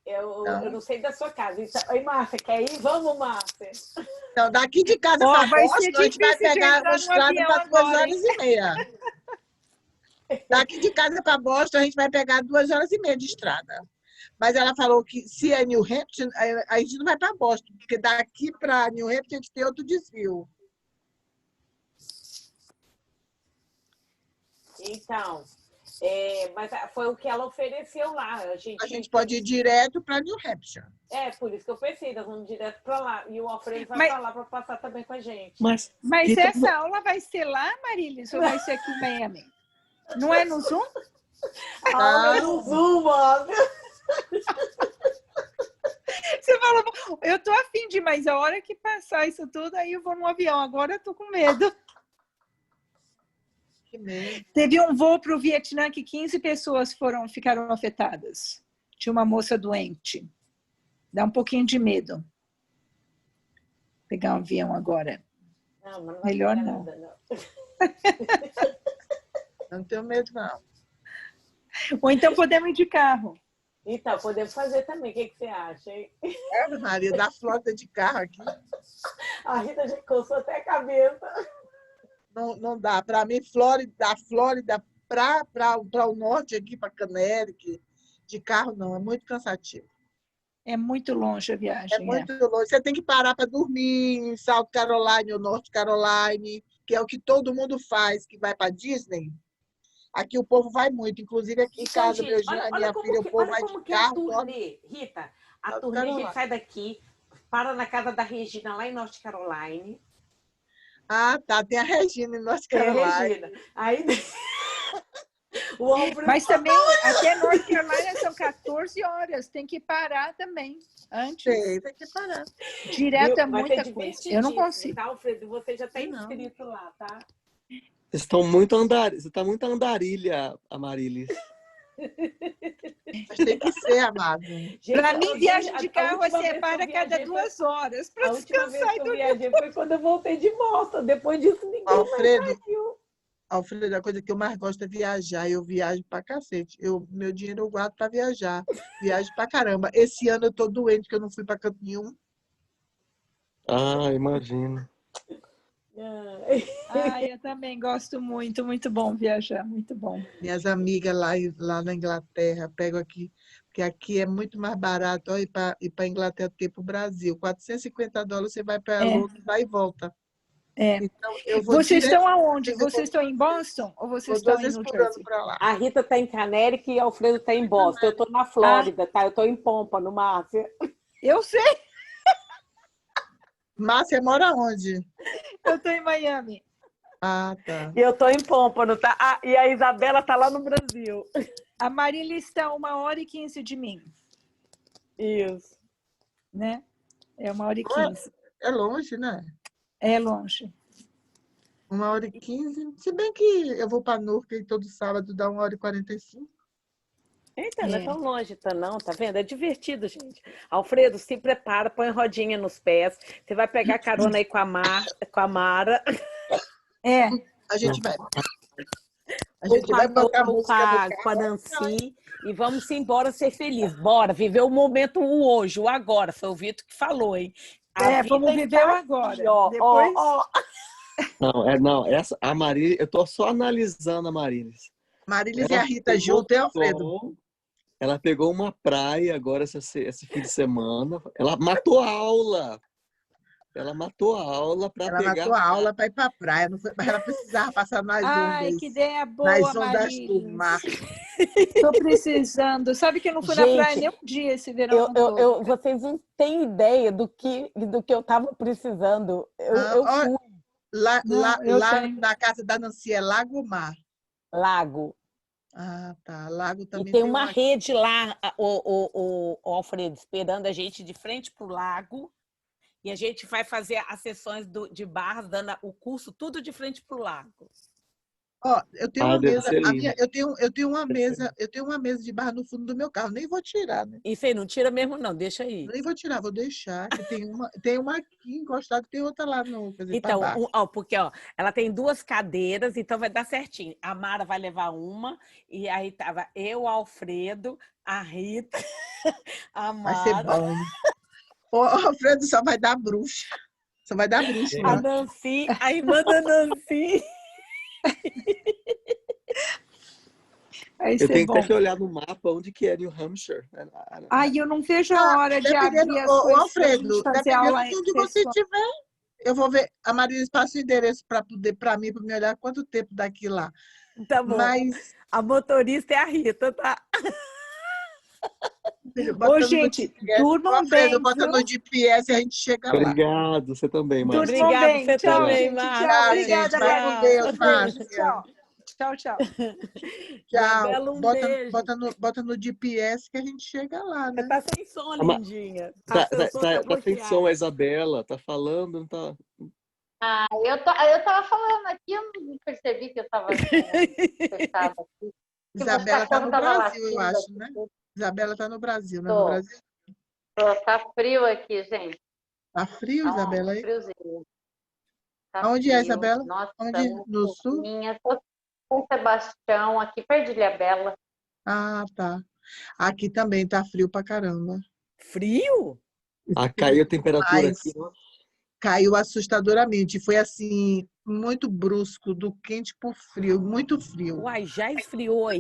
Eu não sei da sua casa. Então, oi, Márcia, quer ir? Vamos, Márcia. Então, daqui de casa para Boston, a gente vai pegar a estrada para 2h30. Daqui de casa para Boston, a gente vai pegar 2h30 de estrada. Mas ela falou que se é New Hampshire, a gente não vai para Boston, porque daqui para New Hampshire a gente tem outro desvio. Então, Mas foi o que ela ofereceu lá. A gente pode ir direto para New Hampshire. Por isso que eu pensei, nós vamos direto para lá. E o Alfredo vai para lá para passar também com a gente. Mas essa aula vai ser lá, Marilis, ou vai ser aqui em Miami? Não é no Zoom? A aula é no Zoom, mano. Você falou, eu tô afim de, mas a hora que passar isso tudo, aí eu vou no avião. Agora eu tô com medo. Que medo. Teve um voo para o Vietnã que 15 pessoas ficaram afetadas. Tinha uma moça doente. Dá um pouquinho de medo. Pegar um avião agora. Não, mas não melhor não. Nada, não. Não tenho medo, não. Ou então podemos ir de carro. Então, podemos fazer também. O que você acha, hein? Maria, da frota de carro aqui. A Rita já coçou até a cabeça. Não dá. Para mim, da Flórida para o norte, aqui para Connecticut, de carro não. É muito cansativo. É muito longe a viagem. É muito longe. Você tem que parar para dormir em South Carolina ou North Carolina, que é o que todo mundo faz, que vai para Disney. Aqui o povo vai muito. Inclusive aqui em casa, gente, minha filha, o povo vai de carro. A turnê, Rita, a turnê a gente sai daqui, para na casa da Regina, lá em North Carolina. Ah, tá. Tem a Regina em North Carolina. Regina. Aí... Mas também, até North Carolina são 14 horas. Tem que parar também, antes. Tem que parar. Direto é muita coisa. Eu não consigo. Tá, Alfredo? Você já está inscrito lá, tá? Você está muito andarilha, Amarilis. Mas tem que ser, amado. Para mim, viagem de carro você para a cada 2 horas. A última vez que eu viajei foi quando eu voltei de moto. Depois disso, ninguém mais saiu. Alfredo, a coisa que eu mais gosto é viajar. Eu viajo pra cacete. Meu dinheiro eu guardo pra viajar. Viajo pra caramba. Esse ano eu tô doente, que eu não fui pra canto nenhum. Ah, imagino. Eu também gosto muito. Muito bom viajar, muito bom. Minhas amigas lá na Inglaterra, pego aqui, porque aqui é muito mais barato. Ó, ir para Inglaterra do que para o Brasil. $450 você vai para Londres, vai e volta. Então, vocês estão aonde? Vocês estão em Boston ou vocês estão em New Jersey? Lá. A Rita está em Connecticut e o Alfredo está em Boston. Eu estou na Flórida, tá? Eu estou em Pompa, no Márcia. Eu sei. Márcia mora onde? Eu estou em Miami. Ah, tá. E eu estou em Pompano, tá? E a Isabela está lá no Brasil. A Marília está 1h15 de mim. Isso. Né? É 1h15. É longe, né? É longe. 1h15. Se bem que eu vou para Newark todo sábado, dá 1h45. Eita, não é tão longe, não, tá vendo? É divertido, gente. Alfredo, se prepara, põe rodinha nos pés. Você vai pegar carona aí com a Mara. A gente vai. A gente vai botar música com a Nancy e vamos embora ser felizes. Bora, viver o momento hoje, o agora. Foi o Vitor que falou, hein? Vamos viver o agora. Depois... Essa, a Marília, eu tô só analisando a Marília. Marília e a Rita junto, hein, Alfredo? Ela pegou uma praia agora esse fim de semana. Ela matou a aula. Ela matou a aula para pegar... Ela matou a aula para ir para a praia. Não foi... Ela precisava passar nas ondas. Ai, que ideia boa, nas ondas do mar. Estou precisando. Sabe que eu não fui na praia nem um dia esse verão. Vocês não têm ideia do que eu estava precisando. Eu fui. Lá na casa da Nancy é lago ou mar? Lago. Ah, tá. Lago também. E tem uma rede lá, o Alfredo, esperando a gente de frente para o lago. E a gente vai fazer as sessões de barras, dando o curso tudo de frente para o lago. Ó, eu tenho uma mesa. Eu tenho uma mesa de barra no fundo do meu carro. Nem vou tirar, né? Isso aí, não tira mesmo, não, deixa aí. Nem vou tirar, vou deixar. Tem uma aqui encostada, tem outra lá no. Então, porque ela tem 2 cadeiras, então vai dar certinho. A Mara vai levar uma, e aí tava eu, o Alfredo, a Rita, a Mara. Vai ser bom. O Alfredo só vai dar bruxa. Só vai dar bruxa. A Nancy, a irmã da Nancy. Eu tenho que olhar no mapa onde que é New Hampshire. Ai, eu não vejo a hora de abrir as coisas. Alfredo, dependendo de onde você estiver, eu vou ver. A Marília passa o endereço para mim, para me olhar quanto tempo daqui lá. Tá bom. Mas A motorista é a Rita, tá? Bota no gente, GPS. durmam Alfredo, bem, bota viu? no GPS e a gente chega lá. Obrigado, você também, Márcia. Durmam Obrigada, bem. você Tchau, também, gente. Márcia. Tchau. Tchau, Obrigada, gente. Vai com Gabi. Deus, Beijo. Márcia. Tchau. Tchau, tchau. Tchau. Isabela, um Bota, beijo. bota no GPS que a gente chega lá, Você né? tá sem som, Ah, mas- lindinha. Tá, seu som tá tá sem som a bloqueado. Isabela, tá falando, não tá? Eu tava falando aqui, eu não percebi que eu tava fechada aqui. Que meus Isabela tá no cachorros estavam Brasil, eu latindo acho, né? aqui. Isabela tá no Brasil, não é no Tô. Brasil? Tá frio aqui, gente. Tá frio, Tá Isabela, aí? friozinho. Tá Aonde é, frio. Isabela? Nossa, Onde? No sul? minha, São Sebastião, aqui perto de Ilhabela. Ah, tá. Aqui também tá frio pra caramba. Frio? Ah, caiu a temperatura Mas aqui, ó. caiu assustadoramente. Foi assim, muito brusco, do quente pro frio, muito frio. Uai, já esfriou aí?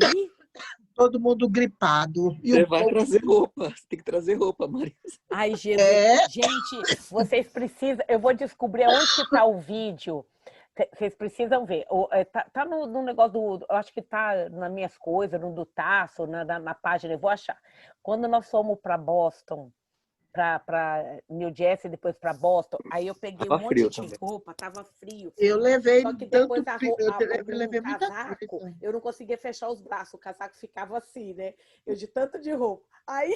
Todo mundo gripado. E Você o vai povo trazer roupa, você tem que trazer roupa, Marisa. Ai, Jesus. é Gente, vocês precisam... Eu vou descobrir aonde que tá o vídeo. Vocês precisam ver. Tá no negócio do... Eu acho que tá nas minhas coisas, no do Tasso, na página. Eu vou achar. Quando nós fomos para Boston, para New Jersey, depois para Boston, aí eu peguei Tava um monte frio de também. roupa, tava frio. eu levei Só que tanto depois frio, eu o levei muita casaco, coisa. eu não conseguia fechar os braços, o casaco ficava assim, né? Eu de tanto de roupa. Aí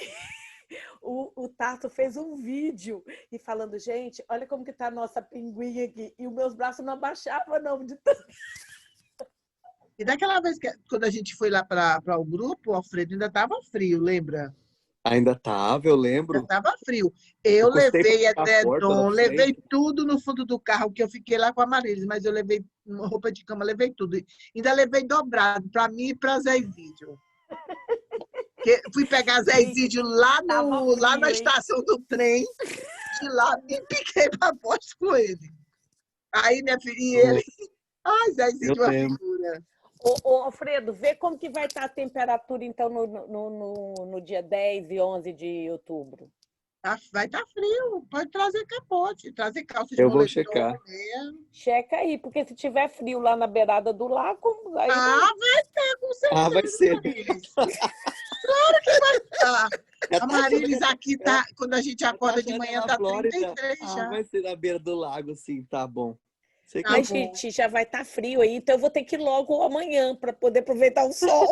o Tato fez um vídeo e falando, gente, olha como que tá a nossa pinguinha aqui. E os meus braços não abaixavam, não, de tanto. E daquela vez que quando a gente foi lá para o grupo, o Alfredo ainda tava frio, lembra? Ainda tava, eu Já lembro. estava frio. Eu Eu custei levei pra fechar a porta da edredom, levei frente. tudo no fundo do carro, que eu fiquei lá com a Marilis, mas eu levei uma roupa de cama, levei tudo. Ainda levei dobrado para mim e para Zé Vídeo. Fui pegar Zé Vídeo lá na frio, hein? estação do trem, de lá me piquei para Boston com ele. Aí, minha filha, e ele... Ai, Zé Eu Vídeo, uma lembro. figura. Ô, Alfredo, vê como que vai estar a temperatura, então, no dia 10 e 11 de outubro. Vai estar frio, pode trazer capote, trazer calça de Eu vou moletom, checar. meia. Checa aí, porque se tiver frio lá na beirada do lago, aí Vai ter, com certeza. Ah, vai ser. Marilis. Claro que vai estar. Já A tá Marilis achando aqui tá, quando a gente acorda de achando manhã, na tá Flórida. 33 já. Vai ser na beira do lago, sim, tá bom. Sei que Tá Mas, bom. gente, já vai estar frio aí, então eu vou ter que ir logo amanhã para poder aproveitar o sol.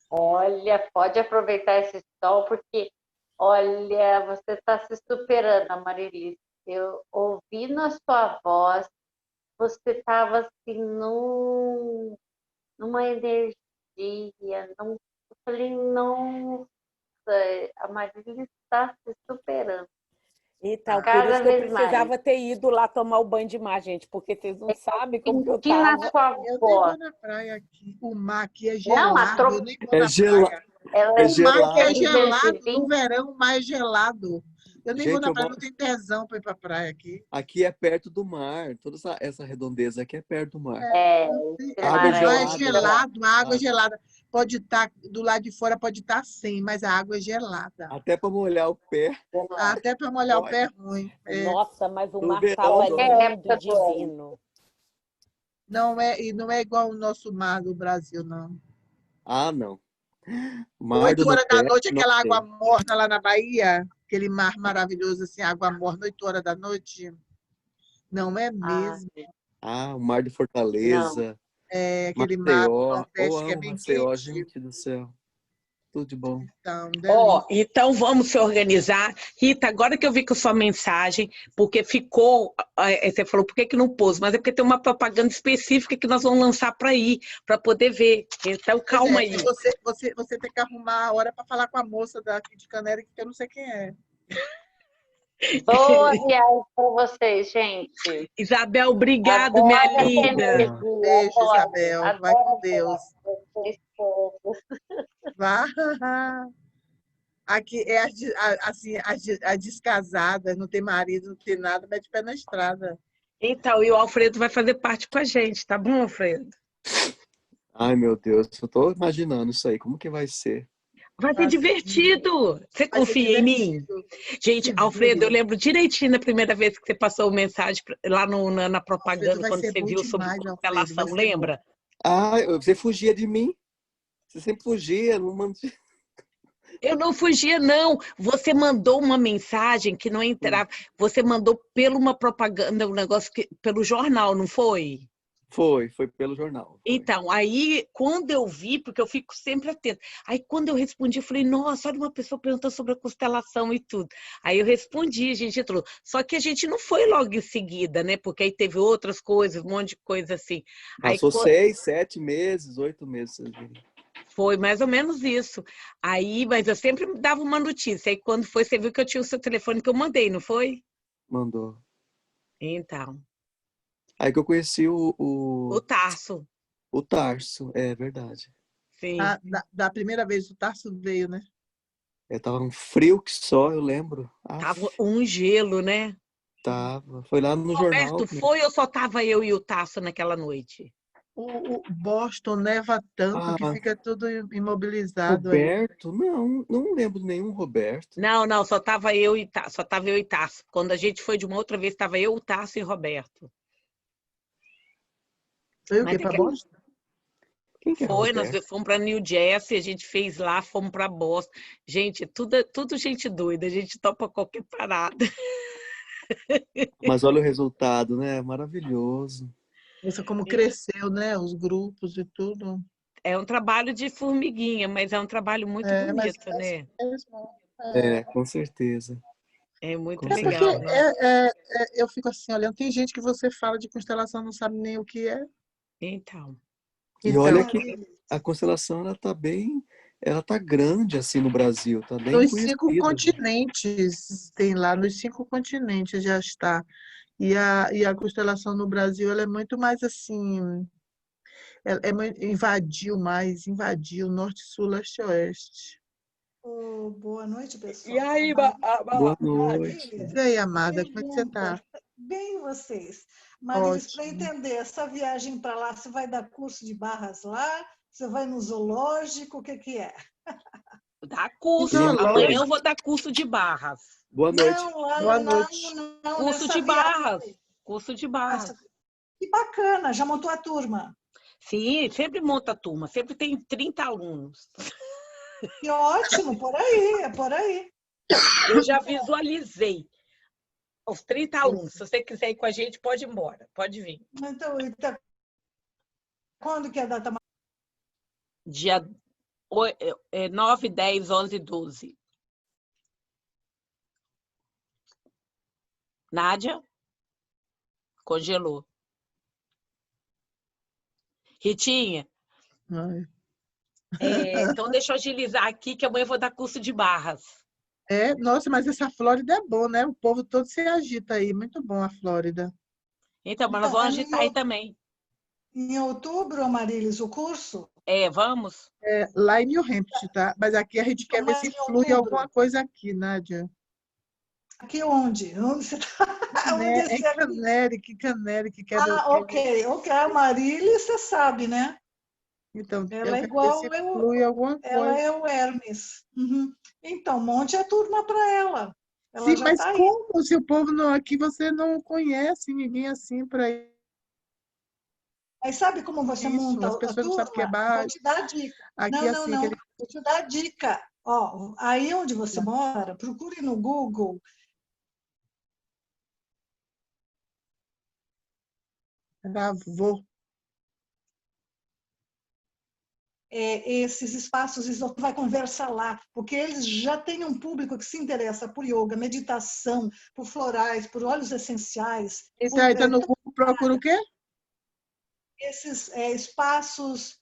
Olha, pode aproveitar esse sol, porque, olha, você está se superando, Amarilis. Eu ouvi na sua voz, você estava assim, numa energia. Eu falei, nossa, a Amarilis está se superando. Então, por Cada isso que eu vez mais. precisava ter ido lá tomar o banho de mar, gente, porque vocês não sabem como que eu Senti na tava. sua Eu nem voz. vou na praia aqui. O mar aqui é Não, a gelado. Eu nem vou é na gelado. praia. Ela É O mar aqui é gelado. gelado. No verão, o mar é gelado. Eu nem vou Gente, na eu praia, moro... não tenho tesão para ir para praia aqui. aqui é perto do mar. Toda essa redondeza aqui é perto do mar. esse Água mar O mar é aí. gelado, a água é Ah, gelada. Pode estar, do lado de fora pode estar 100, mas a água é gelada. até para molhar o pé. Até para molhar o Olha, pé é ruim. Nossa, mas o no mar verão, tava não. É lindo, época do ano. divino. Não é, e não é igual o nosso mar do Brasil, não. Ah, não. Mar do 8 horas da Nordeste noite, não aquela tem. água morna lá na Bahia, aquele mar maravilhoso, assim, água morna, 8 horas da noite. Não é Ah, mesmo. Ah, o mar de não. Fortaleza, É aquele mar do Maceió. Nordeste que é amo bem Maceió, quente. gente do céu. Tudo de bom. Então, Ó, delícia. então vamos se organizar. Rita, agora que eu vi com a sua mensagem, porque ficou, você falou, por que que não pôs? Mas é porque tem uma propaganda específica que nós vamos lançar para ir, para poder ver. Então, Pois calma é, aí. e você tem que arrumar a hora para falar com a moça daqui de Canela, que eu não sei quem é. Boa viagem para vocês, gente. Isabel, obrigado, minha Adoro essa linda. energia. Beijo, Adoro. Isabel. Vai com Adoro Deus. vocês todos. Vá. Aqui é assim, a descasada, não tem marido, não tem nada, mete pé na estrada. Então, e o Alfredo vai fazer parte com a gente, tá bom, Alfredo? Ai, meu Deus, eu tô imaginando isso aí. Como que vai ser? Vai ser divertido. Você Vai ser confia em mim? divertido. Gente, Seguro. Alfredo, eu lembro direitinho da primeira vez que você passou mensagem lá na Alfredo, propaganda, vai quando ser você bom viu sobre demais, Alfredo. constelação, Vai ser bom. lembra? Ah, você fugia de mim? Você sempre fugia, não mantinha. Eu não fugia, não. Você mandou uma mensagem que não entrava. Você mandou pela uma propaganda, um negócio pelo jornal, não foi? Foi pelo jornal. Foi. Então, aí, quando eu vi, porque eu fico sempre atenta, aí quando eu respondi, eu falei, nossa, olha uma pessoa perguntando sobre a constelação e tudo. Aí eu respondi, a gente entrou. Só que a gente não foi logo em seguida, né? Porque aí teve outras coisas, um monte de coisa assim. Aí, Passou 6, 7 meses, 8 meses. Vocês viram. foi mais ou menos isso. Aí, mas eu sempre dava uma notícia. Aí quando foi, você viu que eu tinha o seu telefone que eu mandei, não foi? Mandou. Então. Aí que eu conheci O Tarso. O Tarso, é verdade. Sim. Da primeira vez o Tarso veio, né? Tava um frio que só, eu lembro. Tava um gelo, né? Tava. Foi lá no jornal. Roberto, foi ou só tava eu e o Tarso naquela noite? O Boston neva tanto que fica tudo imobilizado. Roberto? Não lembro de nenhum Roberto. Não, só tava eu e Tarso. Quando a gente foi de uma outra vez, tava eu, o Tarso e o Roberto. Foi o quê? Para Boston? Quem que é Foi, Roberto? nós fomos para New Jersey, a gente fez lá, fomos para Boston. Gente, tudo gente doida, a gente topa qualquer parada. Mas olha o resultado, né? Maravilhoso. Isso como cresceu, né? Os grupos e tudo. É um trabalho de formiguinha, mas é um trabalho muito bonito, né? Com certeza. É muito Com legal. Porque Né? eu fico assim, olhando, tem gente que você fala de constelação não sabe nem o que é. Então. E olha que a constelação, ela tá grande assim no Brasil, tá bem Nos conhecida. 5 continentes, tem lá, nos 5 continentes já está. E a constelação no Brasil, ela é muito mais assim, invadiu norte, sul, leste, oeste. Boa noite, pessoal. E aí, boa noite. E aí, amada, como é que você está? Bem, vocês. Marilis, para entender, essa viagem para lá, você vai dar curso de barras lá? Você vai no zoológico? O que é? Dá curso. Amanhã eu vou dar curso de barras. Boa noite. Boa noite. Não, curso de barras. Curso de barras. Que bacana. Já montou a turma? Sim, sempre monta a turma. Sempre tem 30 alunos. Que ótimo. Por aí, é por aí. Eu já visualizei os 30 alunos. Se você quiser ir com a gente, pode ir embora. Pode vir. Então quando que é a data? Dia 9, 10, 11 e 12. Nádia? Congelou. Ritinha? Então, deixa eu agilizar aqui, que amanhã eu vou dar curso de barras. Nossa, mas essa Flórida é boa, né? O povo todo se agita aí. Muito bom a Flórida. Então, mas nós vamos agitar aí também. Em outubro, Marilis, o curso? Vamos. Lá em New Hampshire, tá? Mas aqui a gente quer ver se flui alguma coisa aqui, Nádia. Aqui onde? Onde você está? Canérico. Ok. A Marilis, você sabe, né? Então, ela é igual ela é o Hermes. Uhum. Então, monte a turma para ela. Sim, mas tá como? Se o povo não aqui, você não conhece ninguém assim para ir. Mas sabe como você monta as pessoas a turma? Não sabem que é barra. Vou te dar a dica. Aqui, Não. Vou te dar a dica. Ó, aí onde você mora, procure no Google. Gravou. Esses espaços, você vai conversar lá, porque eles já têm um público que se interessa por yoga, meditação, por florais, por óleos essenciais. Então no Google procura o quê? Esses espaços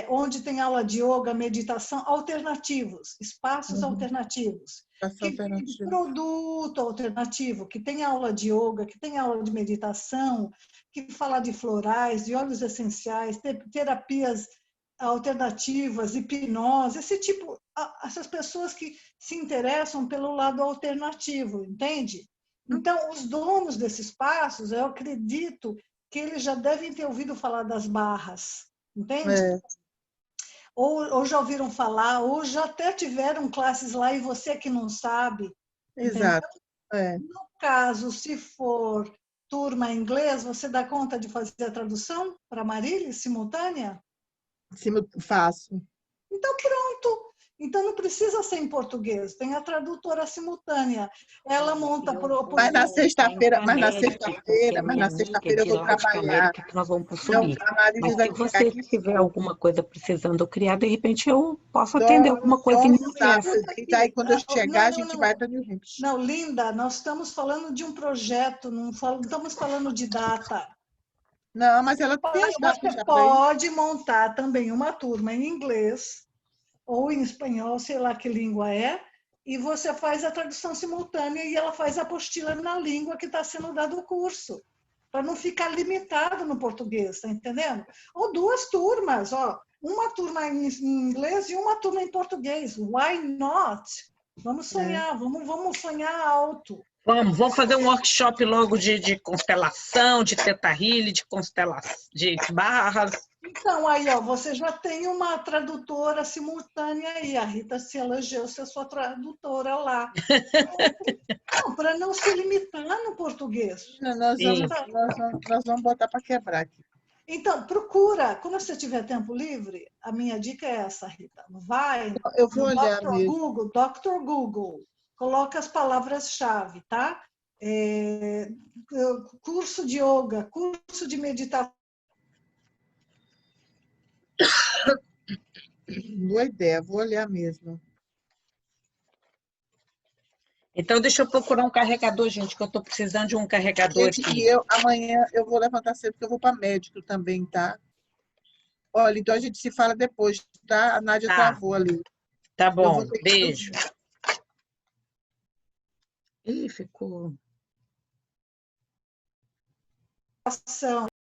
onde tem aula de yoga, meditação, alternativos, espaços alternativos. Que tem produto alternativo, que tem aula de yoga, que tem aula de meditação, que fala de florais, de óleos essenciais, terapias alternativas, hipnose, essas pessoas que se interessam pelo lado alternativo, entende? Então, os donos desses espaços, eu acredito que eles já devem ter ouvido falar das barras, entende? Ou já ouviram falar, ou já até tiveram classes lá e você que não sabe. Exato. No caso, se for turma em inglês, você dá conta de fazer a tradução para a Marília, simultânea? Faço. Então, pronto. Então, não precisa ser em português. Tem a tradutora simultânea. Ela monta... Mas na sexta-feira eu vou trabalhar. Que nós vamos Então, subir. a Marília vai Mas se ficar você aqui. tiver alguma coisa precisando eu criar, de repente eu posso atender alguma coisa em inglês. E daí, quando eu chegar, a gente vai para New Hampshire. Não, Linda, nós estamos falando de um projeto, não estamos falando de data. Não, mas ela tem as datas Você já para ir. pode montar também uma turma em inglês ou em espanhol, sei lá que língua é, e você faz a tradução simultânea e ela faz a apostila na língua que está sendo dado o curso, para não ficar limitado no português, tá entendendo? Ou duas turmas, ó, uma turma em inglês e uma turma em português. Why not? Vamos sonhar, vamos sonhar alto. Vamos fazer um workshop logo de constelação, de teta healing, de constelação, de barras. Então, aí, ó, você já tem uma tradutora simultânea aí. A Rita se elegeu ser sua tradutora lá. Para não se limitar no português. Nós vamos botar para quebrar aqui. Então, procura. Quando você tiver tempo livre, a minha dica é essa, Rita. Vai eu vou olhar Dr. Google, Dr. Google. Coloca as palavras-chave, tá? Curso de yoga, curso de meditação. Boa ideia, vou olhar mesmo. Então, deixa eu procurar um carregador, gente, que eu estou precisando de um carregador Gente, aqui. e amanhã eu vou levantar cedo, porque eu vou para médico também, tá? Olha, então a gente se fala depois, tá? A Nádia travou ali. Tá bom, beijo. Ih, ficou...